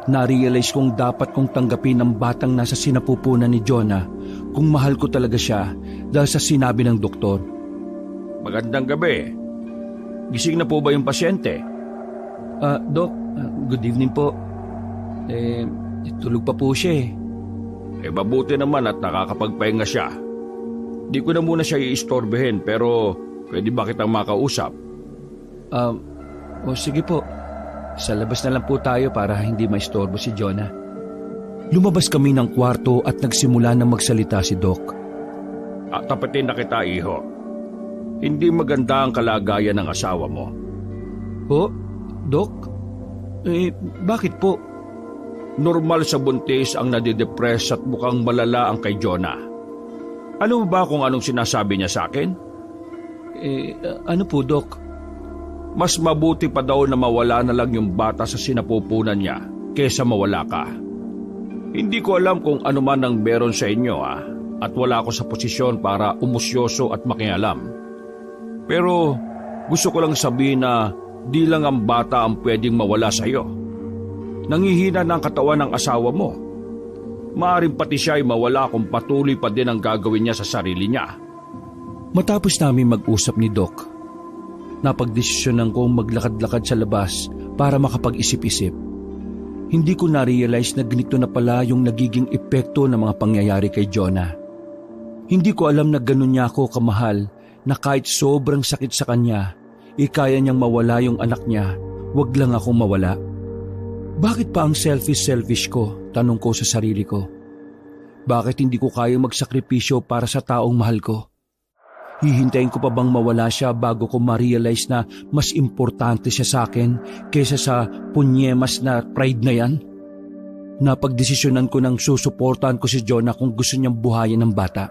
Na-realize kong dapat kong tanggapin ang batang nasa sinapupunan ni Jonah kung mahal ko talaga siya dahil sa sinabi ng doktor. Magandang gabi. Gising na po ba yung pasyente? Dok, good evening po. Tulog pa po siya Mabuti naman at nakakapagpahinga siya. Di ko na muna siya iistorbehin pero pwede ba kitang makausap? Sige po. Sa labas na lang po tayo para hindi maistorbo si Jonah. Lumabas kami ng kwarto at nagsimula na magsalita si Doc. Tapatin na kita, iho. Hindi maganda ang kalagayan ng asawa mo. Po? Doc? Bakit po? Normal sa buntis ang nadidepress at mukhang malala ang kay Jonah. Alam mo ba kung anong sinasabi niya sa akin? Ano po, Doc? Mas mabuti pa daw na mawala na lang yung bata sa sinapupunan niya kesa mawala ka. Hindi ko alam kung ano man ang meron sa inyo at wala ako sa posisyon para umusyoso at makialam. Pero gusto ko lang sabihin na di lang ang bata ang pwedeng mawala sa iyo. Nangihina na ang katawan ng asawa mo. Maaaring pati siya ay mawala kung patuloy pa din ang gagawin niya sa sarili niya. Matapos namin mag-usap ni Doc, napagdesisyonan kong maglakad-lakad sa labas para makapag-isip-isip. Hindi ko na-realize na ganito na pala yung nagiging epekto ng mga pangyayari kay Jonah. Hindi ko alam na ganun niya ako kamahal na kahit sobrang sakit sa kanya, kaya niyang mawala yung anak niya, wag lang akong mawala. Bakit pa ang selfish ko? Tanong ko sa sarili ko. Bakit hindi ko kaya magsakripisyo para sa taong mahal ko? Hihintayin ko pa bang mawala siya bago ko ma-realize na mas importante siya sa akin kaysa sa punyemas na pride na yan? Napagdesisyonan ko nang susuportahan ko si Jonah kung gusto niyang buhayin ng bata.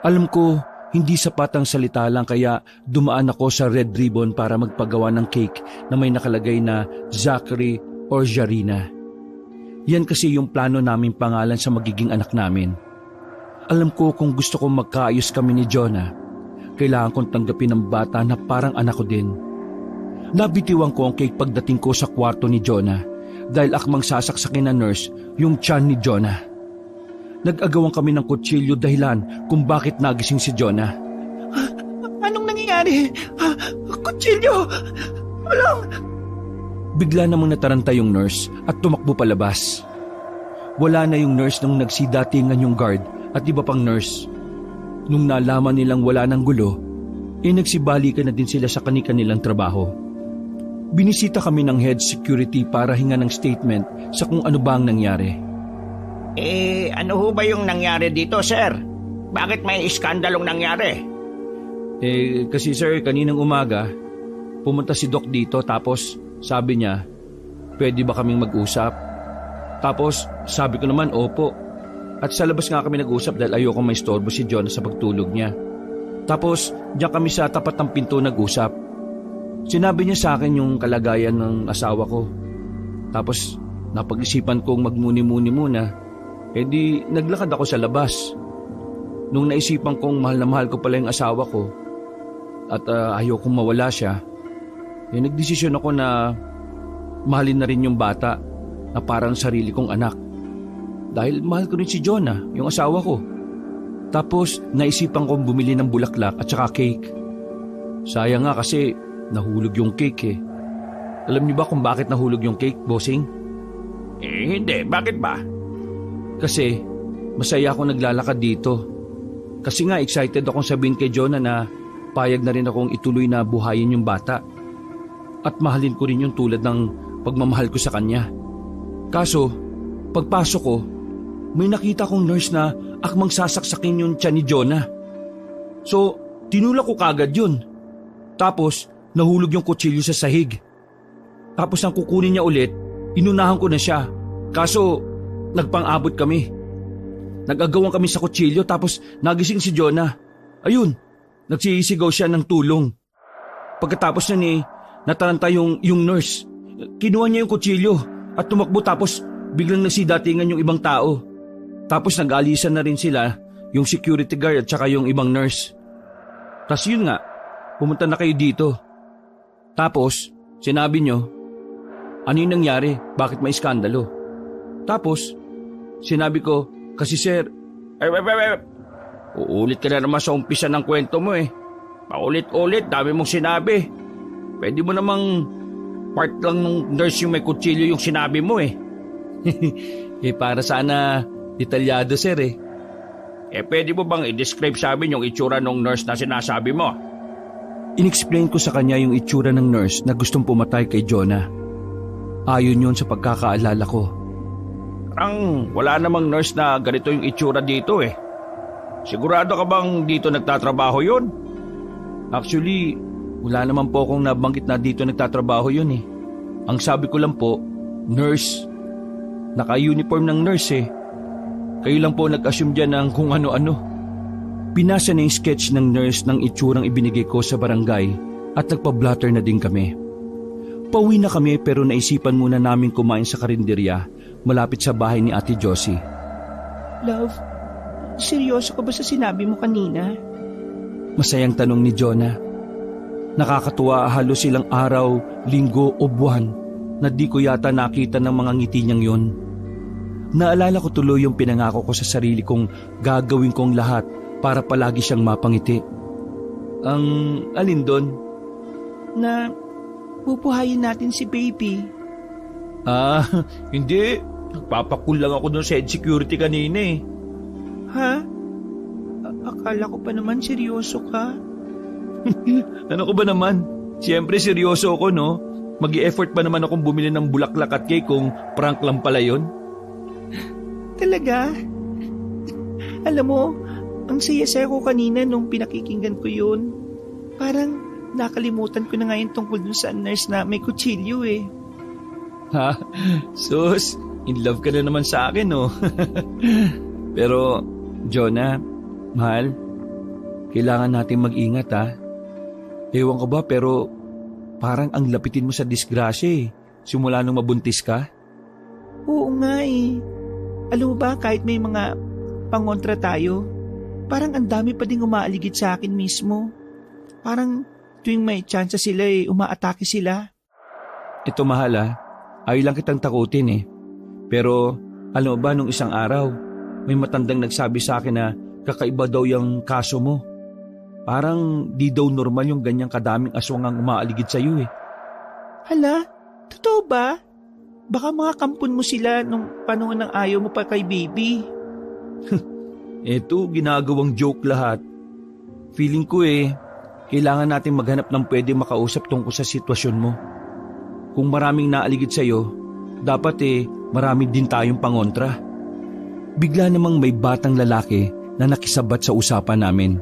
Alam ko, hindi sapat ang salita lang kaya dumaan ako sa Red Ribbon para magpagawa ng cake na may nakalagay na Zachary or Jarina. Yan kasi yung plano naming pangalan sa magiging anak namin. Alam ko kung gusto kong magkaayos kami ni Jonah, kailangan kong tanggapin ng bata na parang anak ko din. Nabitiwan ko ang cake pagdating ko sa kwarto ni Jonah dahil akmang sasaksakin na nurse yung tiyan ni Jonah. Nag-agawan kami ng kutsilyo dahilan kung bakit nagising si Jonah. Anong nangyayari? Kutsilyo! Walang... Bigla namang nataranta yung nurse at tumakbo palabas. Wala na yung nurse nung nagsidatingan yung guard at iba pang nurse. Nung nalaman nilang wala ng gulo, nagsibalikan na din sila sa kani-kanilang trabaho. Binisita kami ng head security para hinga ng statement sa kung ano ba ang nangyari. Ano ho ba yung nangyari dito, sir? Bakit may iskandalong nangyari? Kasi sir, kaninang umaga, pumunta si Doc dito tapos sabi niya, pwede ba kaming mag-usap? Tapos sabi ko naman, opo. At sa labas nga kami nag-usap dahil ayoko may istorbo si Jonah sa pagtulog niya. Tapos diyan kami sa tapat ng pinto nag-usap. Sinabi niya sa akin yung kalagayan ng asawa ko. Tapos napag-isipan kong magmuni-muni muna. Di naglakad ako sa labas. Nung naisipan kong mahal na mahal ko pala yung asawa ko at ayokong mawala siya, nagdesisyon ako na mahalin na rin yung bata na parang sarili kong anak. Dahil mahal ko rin si Jonah, yung asawa ko. Tapos naisipan kong bumili ng bulaklak at saka cake. Sayang nga kasi nahulog yung cake . Alam niyo ba kung bakit nahulog yung cake, bossing? Hindi. Bakit ba? Kasi masaya akong naglalakad dito. Kasi nga excited akong sabihin kay Jonah na payag na rin akong ituloy na buhayin yung bata. At mahalin ko rin yung tulad ng pagmamahal ko sa kanya. Kaso, pagpasok ko, may nakita kong nurse na akmang sasaksakin yung tiyan ni Jonah. So, tinulak ko kagad yun. Tapos, nahulog yung kutsilyo sa sahig. Tapos nang kukunin niya ulit, inunahan ko na siya. Kaso, nagpang-abot kami. Nag-agawan kami sa kutsilyo tapos nagising si Jonah. Ayun, nagsisigaw siya ng tulong. Pagkatapos na nataranta yung nurse. Kinuha niya yung kutsilyo at tumakbo tapos biglang nagsidatingan yung ibang tao. Tapos nag-alisan na rin sila, yung security guard at saka yung ibang nurse. Tapos yun nga, pumunta na kayo dito. Tapos, sinabi nyo, ano yung nangyari? Bakit may iskandalo? Tapos, sinabi ko, kasi sir, uulit ka na naman sa umpisa ng kwento mo . Paulit-ulit, dami mong sinabi. Pwede mo namang part lang ng nurse yung may kutsilyo yung sinabi mo . Para sana detalyado sir . Pwede mo bang i-describe sa amin yung itsura ng nurse na sinasabi mo? Inexplain ko sa kanya yung itsura ng nurse na gustong pumatay kay Jonah. Ayon yun sa pagkakaalala ko. Parang wala namang nurse na ganito yung itsura dito eh. Sigurado ka bang dito nagtatrabaho yun? Actually, wala naman po akong nabanggit na dito nagtatrabaho yun eh. Ang sabi ko lang po, nurse. Naka-uniform ng nurse eh. Kayo lang po nag-assume dyan ng kung ano-ano. Pinasa na yung sketch ng nurse ng itsurang ibinigay ko sa barangay at nagpa-blatter na din kami. Pauwi na kami pero naisipan muna namin kumain sa karinderya malapit sa bahay ni Ate Josie. Love, seryoso ka ba sa sinabi mo kanina? Masayang tanong ni Jonah. Nakakatuwa halos ilang araw, linggo o buwan na di ko yata nakita ng mga ngiti niyang yon. Naalala ko tuloy yung pinangako ko sa sarili kong gagawin kong lahat para palagi siyang mapangiti. Ang alin doon? Na pupuhayin natin si baby. Hindi. Nagpapakul lang ako doon sa security kanina eh. Ha? Akala ko pa naman seryoso ka. Ano ko ba naman? Siyempre seryoso ako no. Mag-i-effort pa naman akong bumili ng bulaklak at cake kung prank lang pala yun. Talaga? Alam mo, ang saya-saya ko kanina nung pinakikinggan ko yun. Parang nakalimutan ko na ngayon tungkol dun sa nurse na may kutsilyo eh. Ha? Sus, in love ka na naman sa akin no? Pero, Jonah, mahal, kailangan natin mag-ingat ha. Ewan ko ba pero parang ang lapitin mo sa disgrasya eh. Simula nung mabuntis ka. Oo nga eh. Alam mo ba kahit may mga pangontra tayo, parang ang dami pa ding umaaligid sa akin mismo. Parang tuwing may chance sila eh, umaatake sila. Ito mahal ha, ayaw lang kitang takutin eh. Pero alam mo ba nung isang araw, may matandang nagsabi sa akin na kakaiba daw yung kaso mo. Parang di daw normal yung ganyang kadaming aswang ang umaaligid sa iyo eh. Hala, totoo ba? Baka mga kampon mo sila nung panahon ng ayaw mo pa kay baby. Eto, ginagawang joke lahat. Feeling ko eh, kailangan natin maghanap ng pwede makausap tungkol sa sitwasyon mo. Kung maraming naaligid sa iyo, dapat marami din tayong pangontra. Bigla namang may batang lalaki na nakisabat sa usapan namin.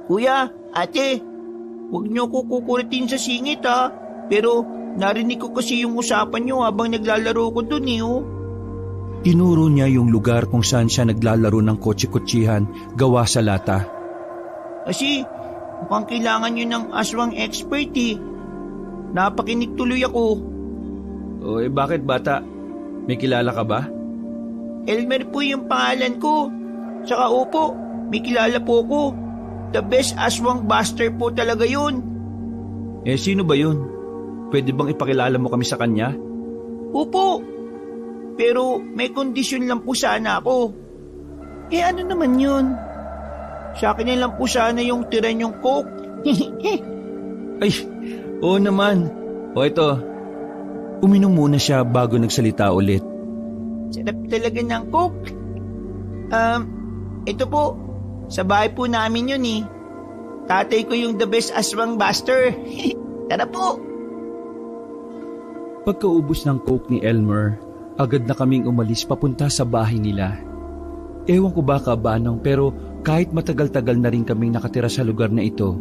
Kuya, ate, huwag niyo ko kukulitin sa singit ha. Pero narinig ko kasi yung usapan niyo habang naglalaro ko dun eh oh. Tinuro niya yung lugar kung saan siya naglalaro ng kotse-kotsihan gawa sa lata. Kasi mukhang kailangan niyo ng aswang expert eh. Napakinig tuloy ako. O bakit bata? May kilala ka ba? Elmer po yung pangalan ko. Tsaka opo, may kilala po ko. The best aswang buster po talaga yun. Sino ba yun? Pwede bang ipakilala mo kami sa kanya? Opo, pero may kondisyon lang po sana ako. Ano naman yun? Sa akin na lang po sana yung tira niyong coke. Ay, oo naman. O ito, uminom muna siya bago nagsalita ulit. Sarap talaga ng coke. Ito po, sa bahay po namin yun eh. Tatay ko yung the best aswang buster. Tara po. Pagkaubos ng coke ni Elmer, agad na kaming umalis papunta sa bahay nila. Ewan ko ba kabanong pero kahit matagal-tagal na rin kaming nakatira sa lugar na ito,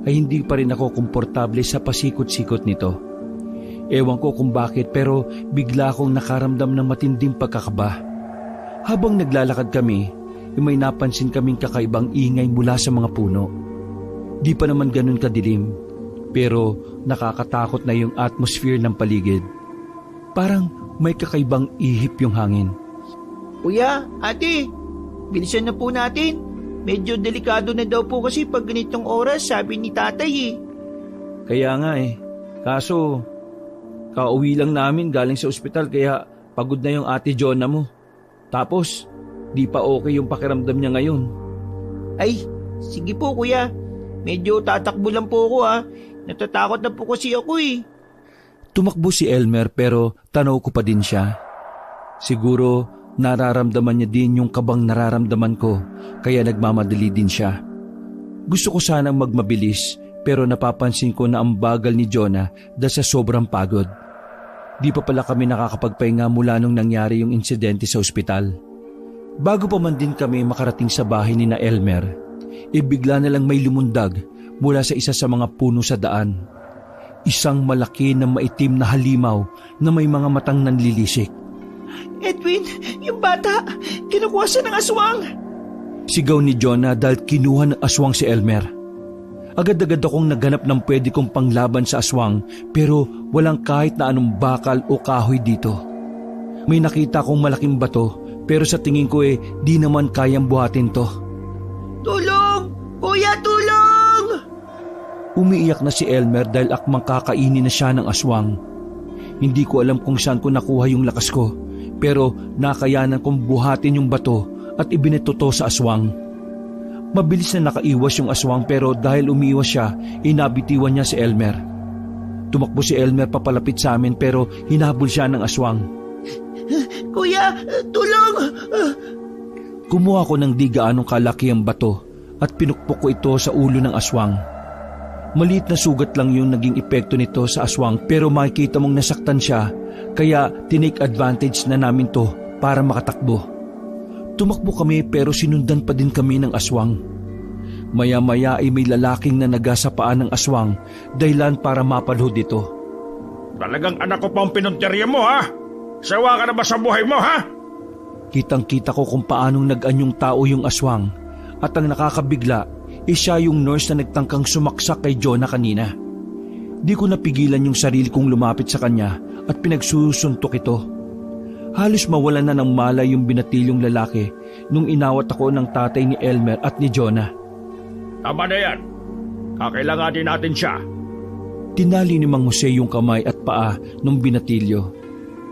ay hindi pa rin ako komportable sa pasikot-sikot nito. Ewan ko kung bakit pero bigla akong nakaramdam ng matinding pagkakaba. Habang naglalakad kami, may napansin kaming kakaibang ingay mula sa mga puno. Di pa naman ganun kadilim, pero nakakatakot na yung atmosphere ng paligid. Parang may kakaibang ihip yung hangin. Kuya, ate, bilisan na po natin. Medyo delikado na daw po kasi pag ganitong oras, sabi ni tatay eh. Kaya nga eh, kaso kauwi lang namin galing sa ospital kaya pagod na yung ate Jonah mo. Tapos, di pa okay yung pakiramdam niya ngayon. Ay, sige po kuya. Medyo tatakbo lang po ako ha. Natatakot na po kasi ako eh. Tumakbo si Elmer pero tanaw ko pa din siya. Siguro nararamdaman niya din yung kabang nararamdaman ko kaya nagmamadali din siya. Gusto ko sanang magmabilis pero napapansin ko na ang bagal ni Jonah dahil sa sobrang pagod. Di pa pala kami nakakapagpahinga mula nung nangyari yung insidente sa ospital. Bago pa man din kami makarating sa bahay ni na Elmer, bigla na lang may lumundag mula sa isa sa mga puno sa daan. Isang malaki na maitim na halimaw na may mga matang nanlilisik. Edwin, yung bata, kinukuha siya ng aswang! Sigaw ni Jonah dahil kinuha ng aswang si Elmer. Agad-agad akong naghanap ng pwede kong panglaban sa aswang pero walang kahit na anong bakal o kahoy dito. May nakita akong malaking bato pero sa tingin ko di naman kayang buhatin to. Tulong! Kuya, tulong! Umiiyak na si Elmer dahil akmang kakainin na siya ng aswang. Hindi ko alam kung saan ko nakuha yung lakas ko pero nakayanan kong buhatin yung bato at ibineto to sa aswang. Mabilis na nakaiwas yung aswang pero dahil umiiwas siya, inabitiwan niya si Elmer. Tumakbo si Elmer papalapit sa amin pero hinabol siya ng aswang. Kuya, tulong! Kumuha ko ng di gaanong kalaki ang bato at pinukpok ko ito sa ulo ng aswang. Maliit na sugat lang yung naging epekto nito sa aswang pero makikita mong nasaktan siya kaya tinake advantage na namin to para makatakbo. Tumakbo kami pero sinundan pa din kami ng aswang. Maya-maya ay may lalaking na nagasapaan ng aswang dahilan para mapalhod ito. Talagang anak ko pa ang pinunterya mo, ha? Sawa ka na ba sa buhay mo, ha? Kitang-kita ko kung paanong nag-anyong tao yung aswang at ang nakakabigla siya yung nurse na nagtangkang sumaksak kay Jonah kanina. Di ko napigilan yung sarili kong lumapit sa kanya at pinagsusuntok ito. Halos mawalan na ng malay yung binatilyong lalaki nung inawat ako ng tatay ni Elmer at ni Jonah. Tama na yan. Kakailanganin natin siya. Tinali ni Mang Jose yung kamay at paa ng binatilyo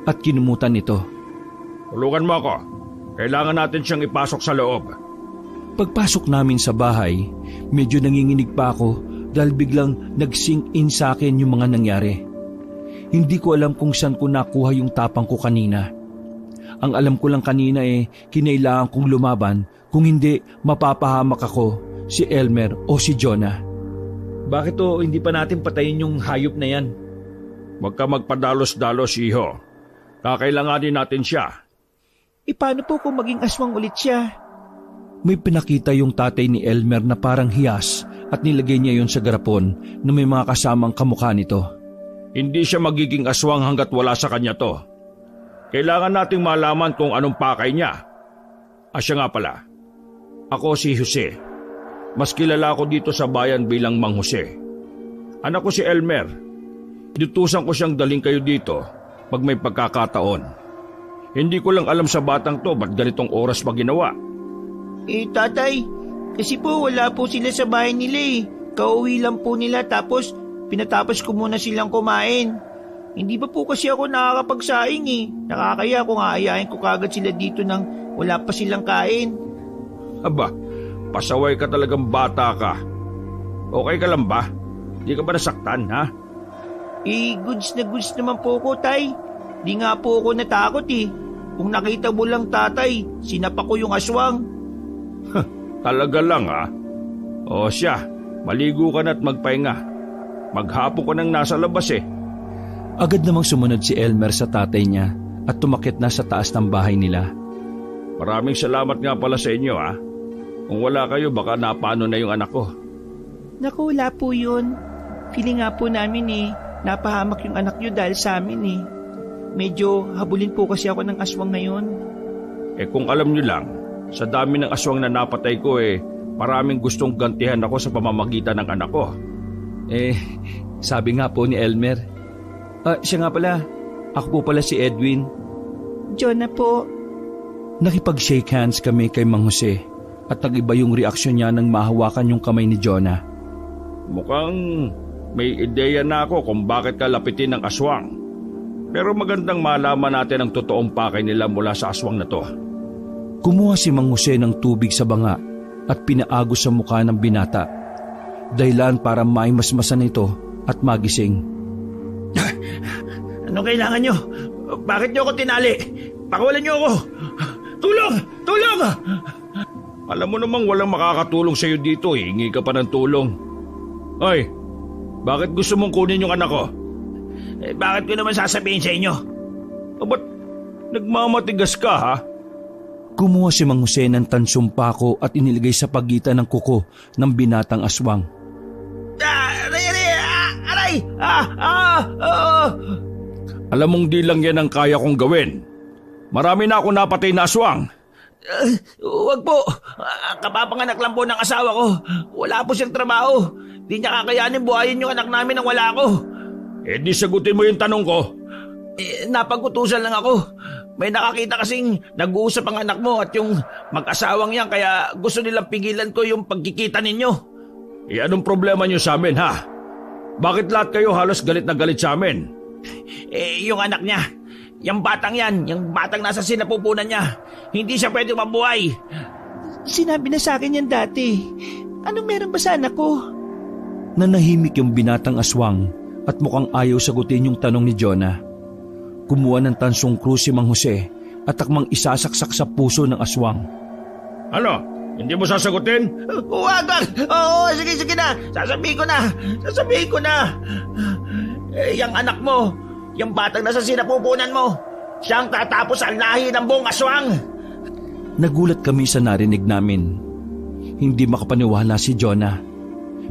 at kinumutan ito. Tulungan mo ako. Kailangan natin siyang ipasok sa loob. Pagpasok namin sa bahay, medyo nanginginig pa ako dahil biglang nag-sink in sa akin yung mga nangyari. Hindi ko alam kung saan ko nakuha yung tapang ko kanina. Ang alam ko lang kanina kinailangan kong lumaban kung hindi mapapahamak ako, si Elmer o si Jonah. Bakit hindi pa natin patayin yung hayop na yan? Huwag ka magpadalos-dalos, iho. Kakailanganin natin siya. Paano po kung maging aswang ulit siya? May pinakita yung tatay ni Elmer na parang hiyas at nilagay niya yon sa garapon na may mga kasamang kamukha nito. Hindi siya magiging aswang hanggat wala sa kanya to. Kailangan nating malaman kung anong pakay niya. Siya nga pala. Ako si Jose. Mas kilala ako dito sa bayan bilang Mang Jose. Anak ko si Elmer. Inutusan ko siyang daling kayo dito pag may pagkakataon. Hindi ko lang alam sa batang to ba't ganitong oras pa ginawa. Tatay, kasi po wala po sila sa bahay nila Kauwi lang po nila tapos pinatapos ko muna silang kumain. Hindi ba po kasi ako nakakapagsaing Nakakaya kung aayain ko kagad sila dito nang wala pa silang kain. Aba, pasaway ka talagang bata ka. Okay ka lang ba? Di ka ba nasaktan, ha? Goods na goods naman po ko, tay. Di nga po ako natakot Kung nakita mo lang, tatay, sinapa ko yung aswang. Talaga lang, ha? O siya, maligo ka na at magpahinga. Maghapon ka nang nasa labas Agad namang sumunod si Elmer sa tatay niya at tumakit na sa taas ng bahay nila. Maraming salamat nga pala sa inyo, ha? Kung wala kayo, baka napano na yung anak ko. Naku, wala po yun. Feeling nga po namin napahamak yung anak nyo dahil sa amin Medyo habulin po kasi ako ng aswang ngayon. Kung alam nyo lang, sa dami ng aswang na napatay ko maraming gustong gantihan ako sa pamamagitan ng anak ko. Sabi nga po ni Elmer. Siya nga pala, ako po pala si Edwin. Jonah po. Nakipag-shake hands kami kay Mang Jose at nag-iba yung reaksyon niya nang mahawakan yung kamay ni Jonah. Mukhang may ideya na ako kung bakit ka lapitin ng aswang. Pero magandang malaman natin ang totoong pakay nila mula sa aswang na to. Kumuha si Mang Jose ng tubig sa banga at pinaagos sa mukha ng binata. Dahilan para maimasmasan ito at magising. Anong kailangan nyo? Bakit nyo ako tinali? Pakawalan nyo ako! Tulong! Tulong! Alam mo namang walang makakatulong sa'yo dito hingi ka pa ng tulong. Ay, bakit gusto mong kunin yung anak ko? bakit ko naman sasabihin sa inyo? Ba't nagmamatigas ka, ha? Kumuha si Mang Jose ng tansong pako at inilagay sa pagitan ng kuko ng binatang aswang. Aray! Alam mong di lang yan ang kaya kong gawin. Marami na ako napatay na aswang. Huwag po. Kapapanganak lang po ng asawa ko. Wala po siyang trabaho. Di niya kakayanin buhayin yung anak namin nang wala ako. Di sagutin mo yung tanong ko. Napagutusan lang ako. May nakakita kasing nag-uusap ang anak mo at yung mag-asawang yan, kaya gusto nilang pigilan ko yung pagkikita ninyo. Anong problema niyo sa amin, ha? Bakit lahat kayo halos galit na galit sa amin? Yung anak niya, yung batang yan, yung batang nasa sinapupunan niya, hindi siya pwede mabuhay. Sinabi na sa akin yan dati. Anong meron ba sa anak ko? Nanahimik yung binatang aswang at mukhang ayaw sagutin yung tanong ni Jonah. Kumuha ng tansong krus si Mang Jose at takmang isasaksak sa puso ng aswang. Ano? Hindi mo sasagutin? Huwag! Oo, sige na. Sasabihin ko na. Yung anak mo, yung batang nasa sinapupunan mo, siyang tatapos ang lahi ng buong aswang. Nagulat kami sa narinig namin. Hindi makapaniwala si Jonah.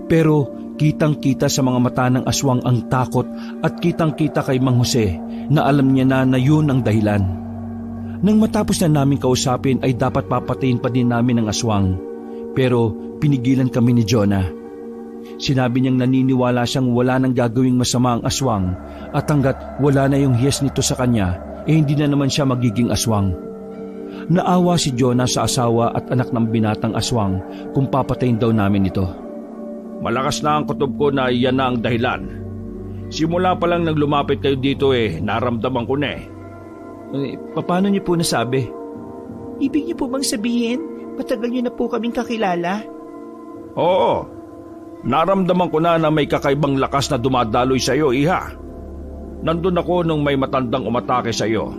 Pero kitang-kita sa mga mata ng aswang ang takot at kitang-kita kay Mang Jose na alam niya na yun ang dahilan. Nang matapos na namin kausapin ay dapat papatayin pa din namin ang aswang. Pero pinigilan kami ni Jonah. Sinabi niyang naniniwala siyang wala nang gagawing masama ang aswang at hanggat wala na yung hiyas nito sa kanya, hindi na naman siya magiging aswang. Naawa si Jonah sa asawa at anak ng binatang aswang kung papatayin daw namin ito. Malakas na ang kutob ko na yan na ang dahilan. Simula pa lang nang lumapit kayo dito naramdaman ko na Paano niyo po nasabi? Ibig niyo po bang sabihin, matagal niyo na po kaming kakilala? Oo. Naramdaman ko na may kakaibang lakas na dumadaloy sa iyo, iha. Nandun ako nung may matandang umatake sa iyo.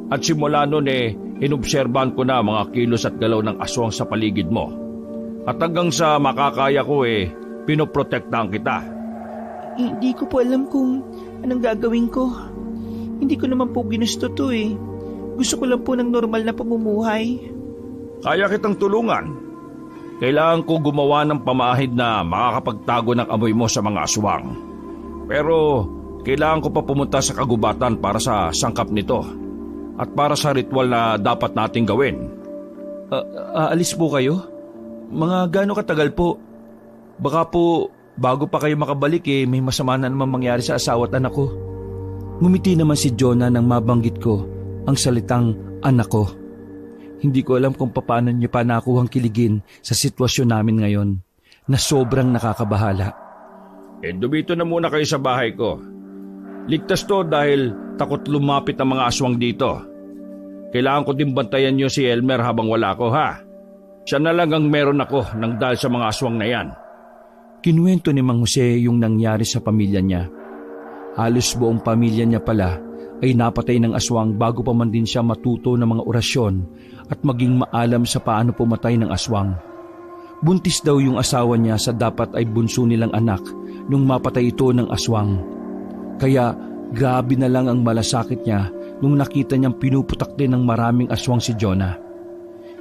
At simula nun inobserbahan ko na mga kilos at galaw ng aswang sa paligid mo. At hanggang sa makakaya ko pinoprotektahan kita. Hindi ko po alam kung anong gagawin ko. Hindi ko naman po ginusto to Gusto ko lang po ng normal na pamumuhay. Kaya kitang tulungan. Kailangan ko gumawa ng pamahid na makakapagtago ng amoy mo sa mga aswang. Pero kailangan ko pa pumunta sa kagubatan para sa sangkap nito. At para sa ritual na dapat nating gawin. Aalis po kayo? Mga gaano katagal po? Baka po bago pa kayo makabalik may masama na naman mangyari sa asawa at anak ko. Ngumiti naman si Jonah nang mabanggit ko ang salitang anak ko. Hindi ko alam kung paano niyo pa nakuhang kiligin sa sitwasyon namin ngayon na sobrang nakakabahala. Dumito na muna kayo sa bahay ko. Ligtas to dahil takot lumapit ang mga aswang dito. Kailangan ko din bantayan niyo si Elmer habang wala ko, ha? Siya na lang ang meron ako nang dahil sa mga aswang na yan. Kinuwento ni Mang Jose yung nangyari sa pamilya niya. Halos buong pamilya niya pala ay napatay ng aswang bago pa man din siya matuto ng mga orasyon at maging maalam sa paano pumatay ng aswang. Buntis daw yung asawa niya sa dapat ay bunso nilang anak nung mapatay ito ng aswang. Kaya grabe na lang ang malasakit niya nung nakita niyang pinuputak din ng maraming aswang si Jonah.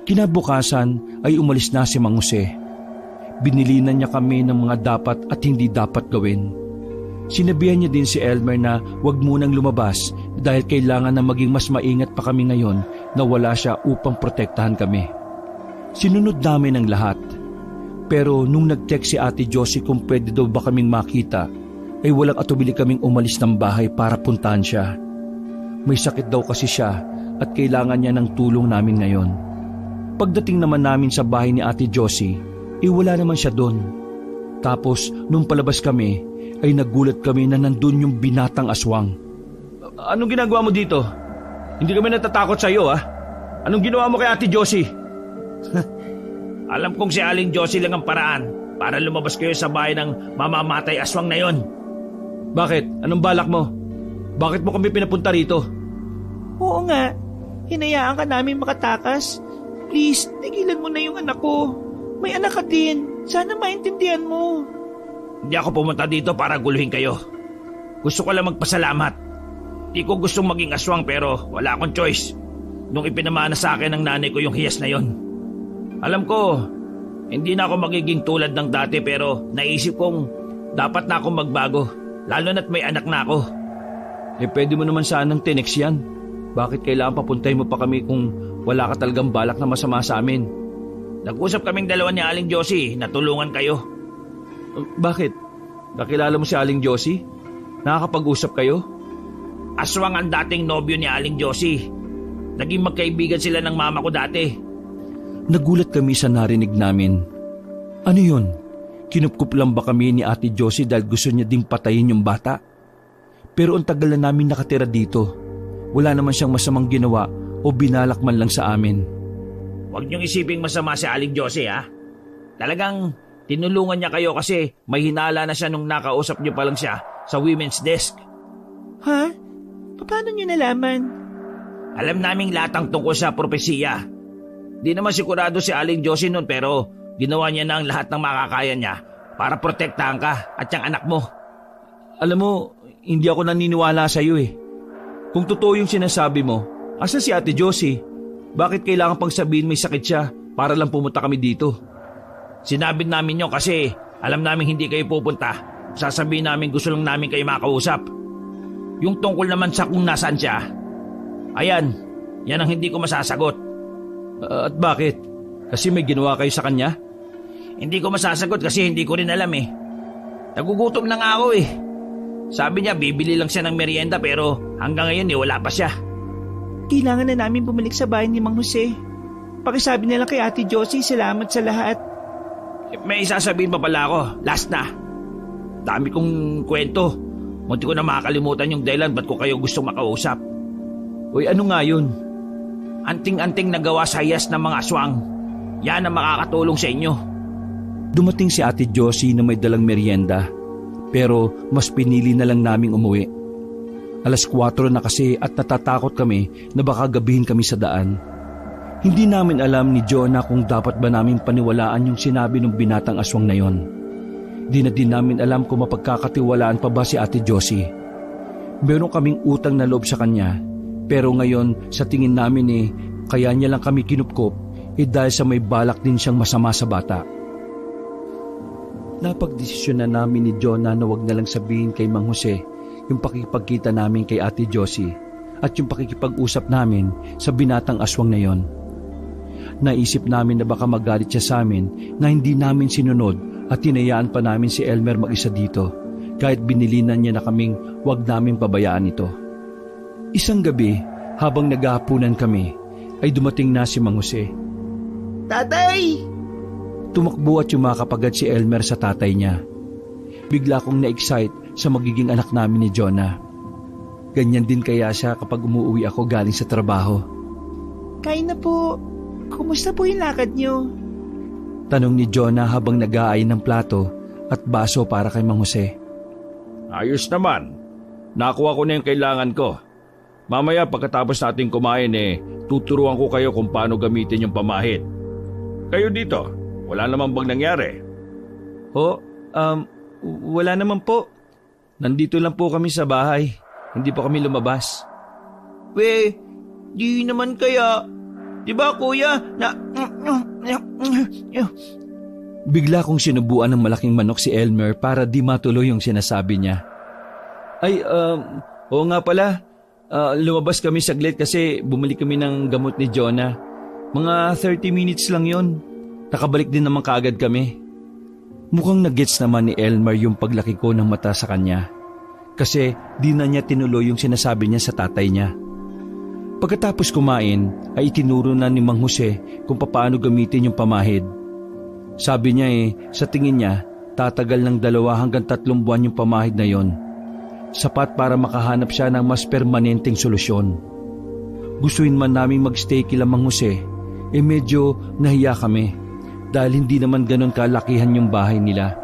Kinabukasan ay umalis na si Mang Jose. Binilinan niya kami ng mga dapat at hindi dapat gawin. Sinabihan niya din si Elmer na huwag munang lumabas dahil kailangan na maging mas maingat pa kami ngayon na wala siya upang protektahan kami. Sinunod namin ang lahat. Pero nung nag-text si Ate Josie kung pwede daw ba kaming makita, ay walang atubili kaming umalis ng bahay para puntahan siya. May sakit daw kasi siya at kailangan niya ng tulong namin ngayon. Pagdating naman namin sa bahay ni Ate Josie, wala naman siya doon. Tapos nung palabas kami, ay nagulat kami na nandun yung binatang aswang. Anong ginagawa mo dito? Hindi kami natatakot sa iyo, ha? Anong ginawa mo kay Ate Josie? Alam kong si Aling Josie lang ang paraan para lumabas kayo sa bahay ng mamamatay aswang na yon. Bakit? Anong balak mo? Bakit mo kami pinapunta rito? Oo nga, hinayaan ka namin makatakas. Please, tigilan mo na yung anak ko. May anak ka din. Sana maintindihan mo. Hindi ako pumunta dito para guluhin kayo. Gusto ko lang magpasalamat. Di ko gustong maging aswang pero wala akong choice. Nung ipinamana sa akin ng nanay ko yung hiyas na yon. Alam ko, hindi na ako magiging tulad ng dati pero naisip kong dapat na akong magbago. Lalo na't may anak na ako. Pwede mo naman sanang tinex yan. Bakit kailangan papuntay mo pa kami kung wala ka talagang balak na masama sa amin? Nag-usap kaming dalawa ni Aling Josie na tulungan kayo. Bakit? Kakilala mo si Aling Josie? Nakakapag-usap kayo? Aswang ang dating nobyo ni Aling Josie. Naging magkaibigan sila ng mama ko dati. Nagulat kami sa narinig namin. Ano yun? Kinupkup lang ba kami ni Ate Josie dahil gusto niya ding patayin yung bata? Pero ang tagal na namin nakatira dito. Wala naman siyang masamang ginawa o binalak man lang sa amin. Huwag niyong isiping masama si Aling Josie ha. Talagang tinulungan niya kayo kasi may hinala na siya nung nakausap niyo pa lang siya sa women's desk. Ha? Paano niyo nalaman? Alam naming lahat ang tungkol sa propesiya. Di naman sigurado si Aling Josie nun pero ginawa niya na ang lahat ng makakaya niya para protektahan ka at yung anak mo. Alam mo, hindi ako naniniwala sa iyo eh. Kung totoo yung sinasabi mo, asa si Ate Josie? Bakit kailangan pang sabihin may sakit siya para lang pumunta kami dito? Sinabi namin yun kasi alam namin hindi kayo pupunta. Sasabihin namin gusto lang namin kayo makausap. Yung tungkol naman sa kung nasaan siya, ayan, yan ang hindi ko masasagot. At bakit? Kasi may ginawa kayo sa kanya? Hindi ko masasagot kasi hindi ko rin alam eh. Nagugutom na nga ako eh. Sabi niya bibili lang siya ng merienda pero hanggang ngayon wala pa siya. Kailangan na namin bumalik sa bahay ni Mang Jose. Pakisabi na lang kay Ate Josie, salamat sa lahat. May isasabihin pa pala ako, last na. Dami kong kwento. Munti ko na makakalimutan yung dahilan ba't ko kayo gustong makausap. Uy, ano nga yun? Anting-anting nagawa sa hiyas ng mga aswang. Yan ang makakatulong sa inyo. Dumating si Ate Josie na may dalang merienda. Pero mas pinili na lang naming umuwi. 4:00 na kasi at natatakot kami na baka gabihin kami sa daan. Hindi namin alam ni Jonah kung dapat ba namin paniwalaan yung sinabi ng binatang aswang na yon. Di na din namin alam kung mapagkakatiwalaan pa ba si Ate Josie. Meron kaming utang na loob sa kanya, pero ngayon sa tingin namin kaya niya lang kami kinupkop dahil sa may balak din siyang masama sa bata. Napagdesisyon na namin ni Jonah na wag na lang sabihin kay Mang Jose yung pakikipagkita namin kay Ate Josie at yung pakikipag-usap namin sa binatang aswang na yon. Naisip namin na baka magalit siya sa amin na hindi namin sinunod at tinayaan pa namin si Elmer mag-isa dito kahit binilinan niya na kaming wag namin pabayaan ito. Isang gabi, habang naghahapunan kami, ay dumating na si Mang Jose. Tatay! Tumakbo at yumakapagad si Elmer sa tatay niya. Bigla kong na-excite sa magiging anak namin ni Jonah. Ganyan din kaya siya kapag umuwi ako galing sa trabaho. Kain na po. Kumusta po yung lakad niyo? Tanong ni Jonah habang nag-aayin ng plato at baso para kay Mang Jose. Ayos naman. Nakuha ko na yung kailangan ko. Mamaya pagkatapos natin kumain tuturuan ko kayo kung paano gamitin yung pamahid. Kayo dito, wala naman bang nangyari? Wala naman po. Nandito lang po kami sa bahay. Hindi po kami lumabas. Di naman kaya. Diba kuya, Bigla kong sinubuan ng malaking manok si Elmer para di matuloy yung sinasabi niya. Oo nga pala. Lumabas kami saglit kasi bumalik kami ng gamot ni Jonah. Mga 30 minutes lang yon. Nakabalik din naman kaagad kami. Mukhang nagets naman ni Elmer yung paglaki ko ng mata sa kanya. Kasi di na niya tinuloy yung sinasabi niya sa tatay niya. Pagkatapos kumain ay itinuro na ni Mang Jose kung paano gamitin yung pamahid. Sabi niya sa tingin niya tatagal ng 2 hanggang 3 buwan yung pamahid na yon. Sapat para makahanap siya ng mas permanenteng solusyon. Gustuin man namin magstay kila Mang Jose, medyo nahiya kami dahil hindi naman ganon kalakihan yung bahay nila.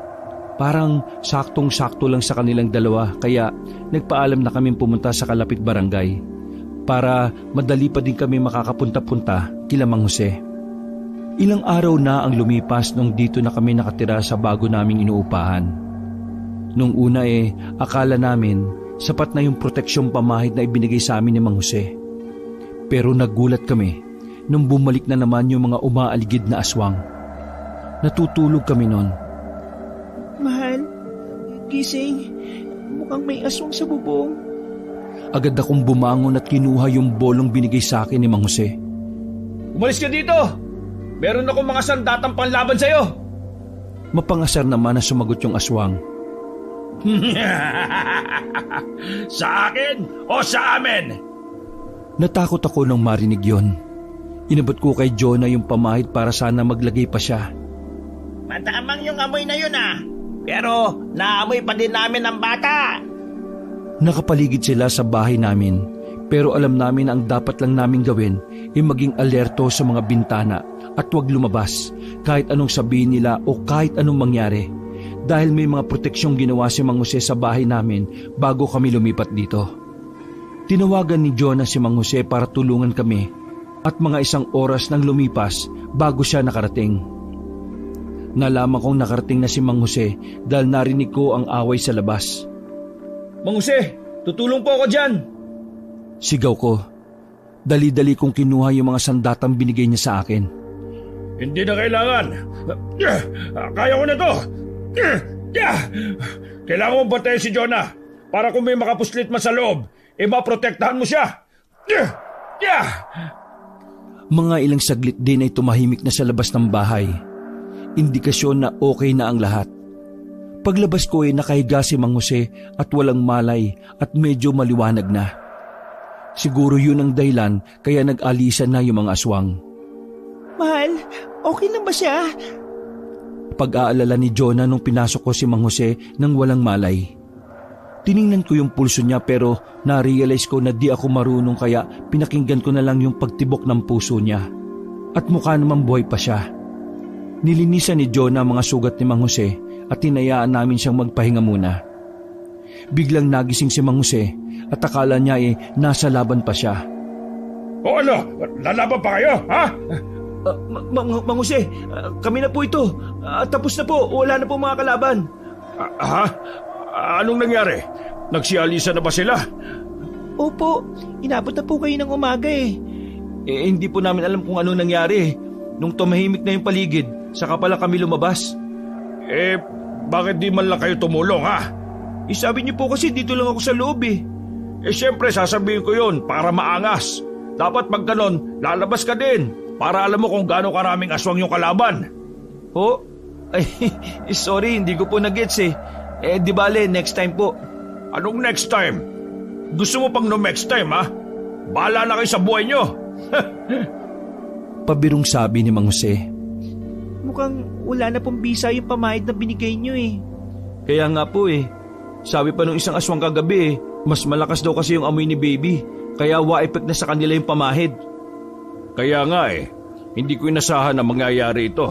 Parang saktong-sakto lang sa kanilang 2 kaya nagpaalam na kami pumunta sa kalapit barangay para madali pa din kami makakapunta-punta kila Mang Jose. Ilang araw na ang lumipas nung dito na kami nakatira sa bago naming inuupahan. Nung una akala namin sapat na yung proteksyong pamahid na ibinigay sa amin ni Mang Jose. Pero nagulat kami nung bumalik na naman yung mga umaaligid na aswang. Natutulog kami noon. Mahal, gising. Mukhang may aswang sa bubong. Agad akong bumangon at kinuha yung bolong binigay sa akin ni Mang Jose. Umalis ka dito! Meron akong mga sandatang panlaban sa'yo! Mapangasar naman na sumagot yung aswang. Sa akin o sa amin? Natakot ako nang marinig yon. Inabot ko kay Jonah yung pamahid para sana maglagay pa siya. Matamang yung amoy na yun pero naamoy pa din namin ng bata. Nakapaligid sila sa bahay namin, pero alam namin ang dapat lang namin gawin ay maging alerto sa mga bintana at huwag lumabas kahit anong sabihin nila o kahit anong mangyari, dahil may mga proteksyong ginawa si Mang Jose sa bahay namin bago kami lumipat dito. Tinawagan ni Jonah si Mang Jose para tulungan kami at mga 1 oras nang lumipas bago siya nakarating. Nalaman kong nakarating na si Mang Jose dahil narinig ko ang away sa labas. Mang Jose, tutulong po ako dyan! Sigaw ko. Dali-dali kong kinuha yung mga sandatang binigay niya sa akin. Hindi na kailangan. Kaya ko na to. Kailangan mo bantayan si Jonah para kung may makapuslit man sa loob, maprotektahan mo siya. Mga ilang saglit din ay tumahimik na sa labas ng bahay. Indikasyon na okay na ang lahat. Paglabas ko ay nakahiga si Mang Jose at walang malay at medyo maliwanag na. Siguro yun ang dahilan kaya nag-alisan na yung mga aswang. Mahal, okay lang ba siya? Pag-aalala ni Jonah nung pinasok ko si Mang Jose nang walang malay. Tiningnan ko yung pulso niya pero na-realize ko na di ako marunong kaya pinakinggan ko na lang yung pagtibok ng puso niya. At mukha namang buhay pa siya. Nilinisan ni Jonah mga sugat ni Mang Jose at tinayaan namin siyang magpahinga muna. Biglang nagising si Mang Jose at akala niya nasa laban pa siya. O ano? Lalaban pa kayo, ha? Mang Jose, kami na po ito. Tapos na po, wala na po mga kalaban. Ha? Anong nangyari? Nagsialisa na ba sila? Opo, inabot na po kayo ng umaga Hindi po namin alam kung ano nangyari. Nung tumahimik na yung paligid, saka pala kami lumabas. Bakit di man lang kayo tumulong, ha? Sabi niyo po kasi dito lang ako sa loob Siyempre sasabihin ko yun para maangas. Dapat pag ganon, lalabas ka din para alam mo kung gaano karaming aswang yung kalaban. Oh? Ay, sorry, hindi ko po nag-gets di bale, next time po. Anong next time? Gusto mo pang no next time, ha? Bahala na kayo sa buhay nyo. Pabirong sabi ni Mang Jose. Mukhang wala na pong bisa yung pamahid na binigay nyo Kaya nga po Sabi pa nung isang aswang kagabi mas malakas daw kasi yung amoy ni baby. Kaya wa-effect na sa kanila yung pamahid. Kaya nga hindi ko inasahan na mangyayari ito.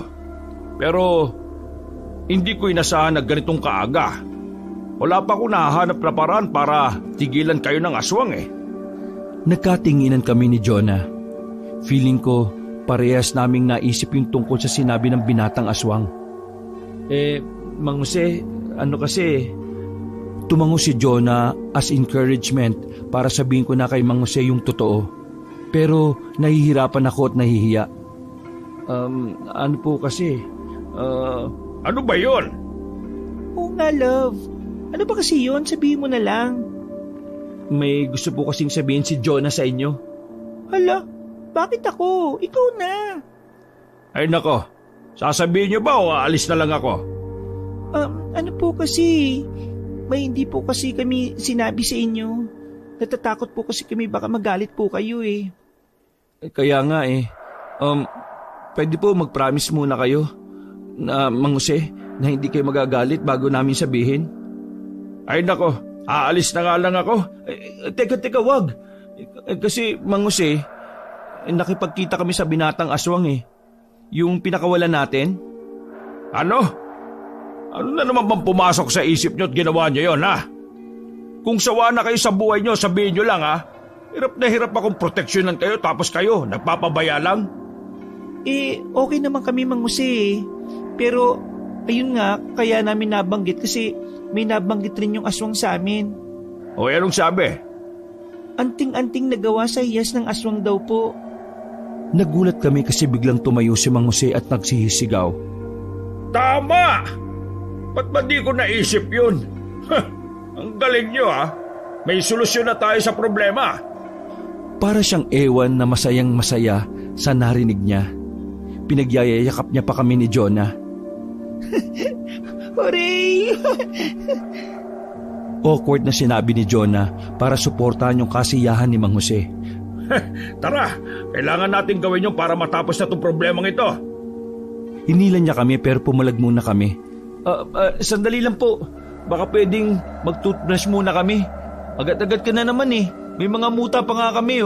Pero hindi ko inasahan na ganitong kaaga. Wala pa ako nahahanap na paraan para tigilan kayo ng aswang Nagkatinginan kami ni Jonah. Feeling ko parehas naming naisip yung tungkol sa sinabi ng binatang aswang. Mang Jose, ano kasi? Tumango si Jonah as encouragement para sabihin ko na kay Mang Jose yung totoo. Pero nahihirapan ako at nahihiya. Ano po kasi? Ano ba yun? Oo nga, love. Ano ba kasi yun? Sabihin mo na lang. May gusto po kasing sabihin si Jonah sa inyo. Hala, bakit ako? Ikaw na. Ay nako, sasabihin niyo ba o aalis na lang ako? Ano po kasi? May hindi po kasi kami sinabi sa inyo. Natatakot po kasi kami baka magalit po kayo Kaya nga pwede po mag-promise muna kayo na Mang Jose na hindi kayo magagalit bago namin sabihin. Ay nako, aalis na nga lang ako. Teka, wag. Kasi Mang Jose, nakipagkita kami sa binatang aswang Yung pinakawalan natin. Ano? Ano na naman bang pumasok sa isip nyo at ginawa nyo yun, ha? Kung sawa na kayo sa buhay nyo, sabihin nyo lang, ha? Hirap na hirap akong proteksyonan kayo tapos kayo, nagpapabaya lang. Okay naman kami, Mang Jose. Pero, ayun nga, kaya namin nabanggit kasi may nabanggit rin yung aswang sa amin. O anong sabi? Anting-anting nagawa sa hiyas ng aswang daw po. Nagulat kami kasi biglang tumayo si Mang Jose at nagsisigaw. Tama! Ba't ba di ko naisip yun? Ang galing nyo May solusyon na tayo sa problema. Para siyang ewan na masayang masaya sa narinig niya. Pinagyayakap niya pa kami ni Jonah. Hooray! Awkward na sinabi ni Jonah para suportahan yung kasiyahan ni Mang Jose. Tara, kailangan natin gawin yun para matapos na itong problemang ito. Hinilan niya kami pero pumalag muna kami. Sandali lang po. Baka pwedeng mag-toothbrush muna kami. Agad-agad ka na naman May mga muta pa nga kami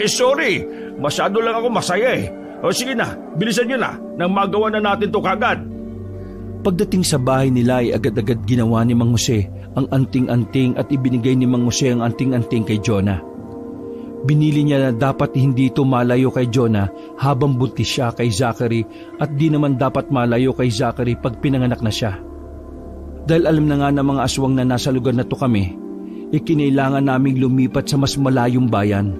Sorry. Masyado lang ako masaya O sige na, bilisan nyo na nang magawa na natin to kagad. Pagdating sa bahay nila ay agad-agad ginawa ni Mang Jose ang anting-anting at ibinigay ni Mang Jose ang anting-anting kay Jonah. Binili niya na dapat hindi ito malayo kay Jonah habang buntis siya kay Zachary at di naman dapat malayo kay Zachary pag pinanganak na siya. Dahil alam na nga ng mga aswang na nasa lugar na to kami, ikinailangan naming lumipat sa mas malayong bayan.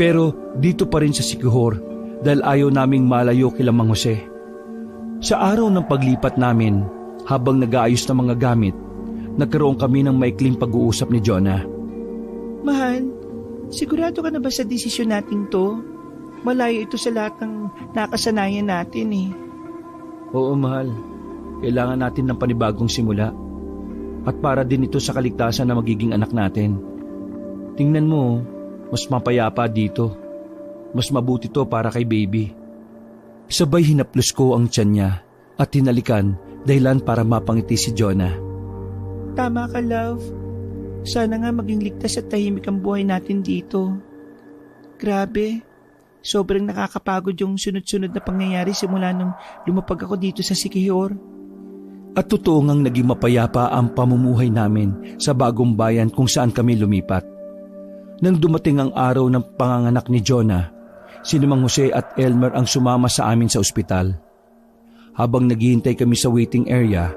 Pero dito pa rin sa Siquijor dahil ayaw naming malayo kila Mang Jose. Sa araw ng paglipat namin, habang nag-aayos ng mga gamit, nagkaroon kami ng maikling pag-uusap ni Jonah. Mahal, sigurado ka na ba sa desisyon nating to? Malayo ito sa lahat ng nakasanayan natin Oo, mahal. Kailangan natin ng panibagong simula. At para din ito sa kaligtasan na magiging anak natin. Tingnan mo, mas mapayapa dito. Mas mabuti to para kay baby. Sabay hinaplos ko ang tiyan niya at hinalikan dahilan para mapangiti si Jonah. Tama ka, love. Sana nga maging ligtas at tahimik ang buhay natin dito. Grabe, sobrang nakakapagod yung sunod-sunod na pangyayari simula nung lumapag ako dito sa Siquijor. At totoo ngang naging mapayapa ang pamumuhay namin sa bagong bayan kung saan kami lumipat. Nang dumating ang araw ng panganganak ni Jonah, si Mang Jose at Elmer ang sumama sa amin sa ospital. Habang naghihintay kami sa waiting area,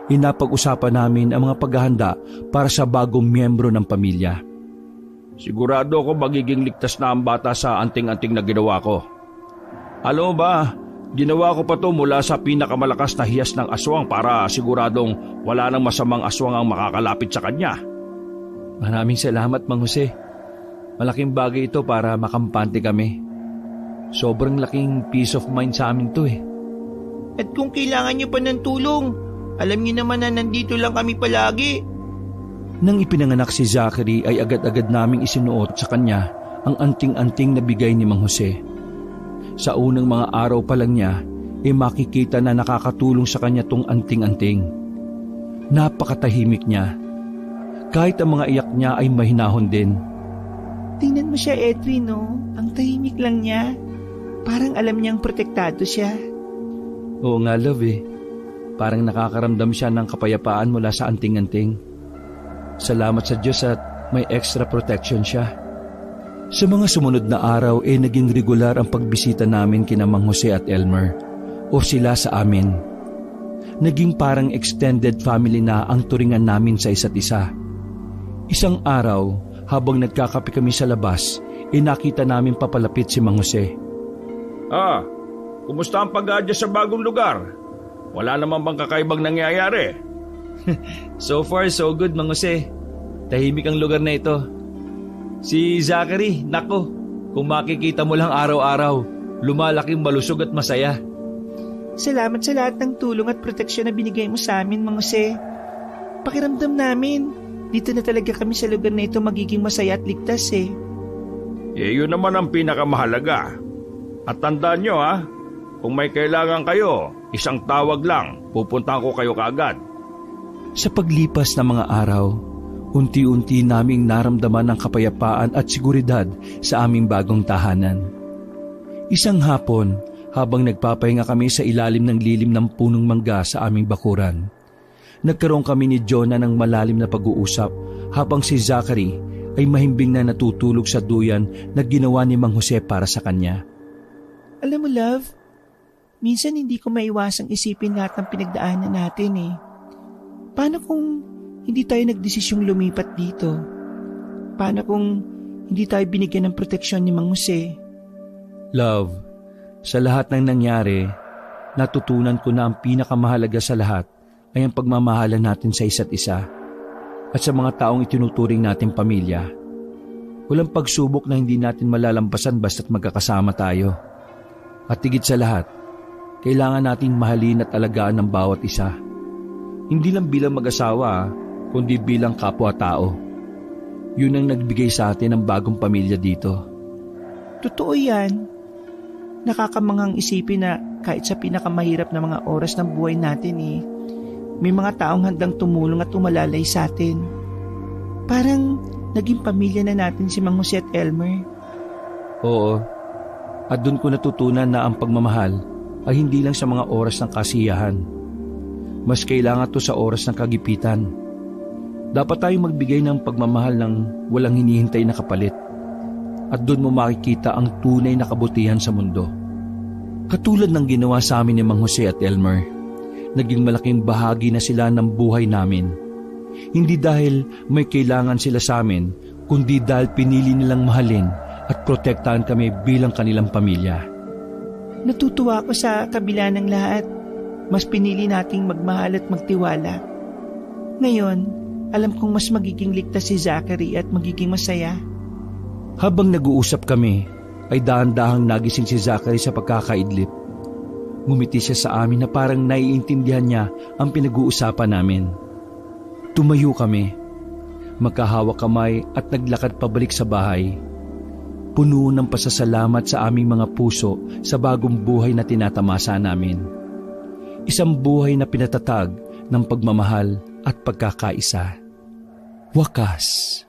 inapag-usapan namin ang mga paghahanda para sa bagong miyembro ng pamilya. Sigurado ako magiging ligtas na ang bata sa anting-anting na ginawa ko. Alam mo ba, ginawa ko pa to mula sa pinakamalakas na hiyas ng aswang para siguradong wala nang masamang aswang ang makakalapit sa kanya. Maraming salamat, Mang Jose. Malaking bagay ito para makampante kami. Sobrang laking peace of mind sa amin to At kung kailangan niyo pa ng tulong, alam niyo naman na nandito lang kami palagi. Nang ipinanganak si Zachary ay agad-agad naming isinuot sa kanya ang anting-anting na bigay ni Mang Jose. Sa unang mga araw pa lang niya, makikita na nakakatulong sa kanya tong anting-anting. Napakatahimik niya. Kahit ang mga iyak niya ay mahinahon din. Tingnan mo siya, Edwin, Ang tahimik lang niya. Parang alam niyang protektado siya. Oo nga, love Parang nakakaramdam siya ng kapayapaan mula sa anting-anting. Salamat sa Diyos at may extra protection siya. Sa mga sumunod na araw naging regular ang pagbisita namin kina Mang Jose at Elmer o sila sa amin. Naging parang extended family na ang turingan namin sa isa't isa. Isang araw, habang nagkakape kami sa labas, nakita namin papalapit si Mang Jose. Kumusta ang pag-adjust sa bagong lugar? Wala naman bang kakaibang nangyayari? So far, so good, Mang Jose. Tahimik ang lugar na ito. Si Zachary, nako, kung makikita mo lang araw-araw, lumalaking malusog at masaya. Salamat sa lahat ng tulong at proteksyon na binigay mo sa amin, Mang Jose. Pakiramdam namin, dito na talaga kami sa lugar na ito magiging masaya at ligtas Yun naman ang pinakamahalaga. At tandaan nyo kung may kailangan kayo, isang tawag lang, pupuntahan ko kayo kaagad. Sa paglipas ng mga araw, unti-unti naming naramdaman ang kapayapaan at seguridad sa aming bagong tahanan. Isang hapon, habang nagpapahinga kami sa ilalim ng lilim ng punong mangga sa aming bakuran, nagkaroon kami ni Jonah ng malalim na pag-uusap habang si Zachary ay mahimbing na natutulog sa duyan na ginawa ni Mang Jose para sa kanya. Alam mo, love, minsan hindi ko maiwasang isipin lahat ng pinagdaanan natin Paano kung hindi tayo nagdesisyong lumipat dito? Paano kung hindi tayo binigyan ng proteksyon ni Mang Jose? Love, sa lahat ng nangyari, natutunan ko na ang pinakamahalaga sa lahat ay ang pagmamahalan natin sa isa't isa at sa mga taong itinuturing nating pamilya. Walang pagsubok na hindi natin malalampasan basta't magkakasama tayo. At higit sa lahat, kailangan nating mahalin at alagaan ng bawat isa. Hindi lang bilang mag-asawa, kundi bilang kapwa-tao. Yun ang nagbigay sa atin ng bagong pamilya dito. Totoo yan. Nakakamanghang isipin na kahit sa pinakamahirap na mga oras ng buhay natin may mga taong handang tumulong at umalalay sa atin. Parang naging pamilya na natin si Mang Jose at Elmer. Oo, at doon ko natutunan na ang pagmamahal ay hindi lang sa mga oras ng kasiyahan. Mas kailangan to sa oras ng kagipitan. Dapat tayong magbigay ng pagmamahal ng walang hinihintay na kapalit. At doon mo makikita ang tunay na kabutihan sa mundo. Katulad ng ginawa sa amin ni Mang Jose at Elmer, naging malaking bahagi na sila ng buhay namin. Hindi dahil may kailangan sila sa amin, kundi dahil pinili nilang mahalin at protektahan kami bilang kanilang pamilya. Natutuwa ako sa kabila ng lahat. Mas pinili nating magmahal at magtiwala. Ngayon, alam kong mas magiging ligtas si Zachary at magiging masaya. Habang nag-uusap kami, ay dahan-dahang nagising si Zachary sa pagkakaidlip. Ngumiti siya sa amin na parang naiintindihan niya ang pinag-uusapan namin. Tumayo kami, magkahawak kamay at naglakad pabalik sa bahay. Puno ng pasasalamat sa aming mga puso sa bagong buhay na tinatamasa namin. Isang buhay na pinatatag ng pagmamahal at pagkakaisa. Wakas.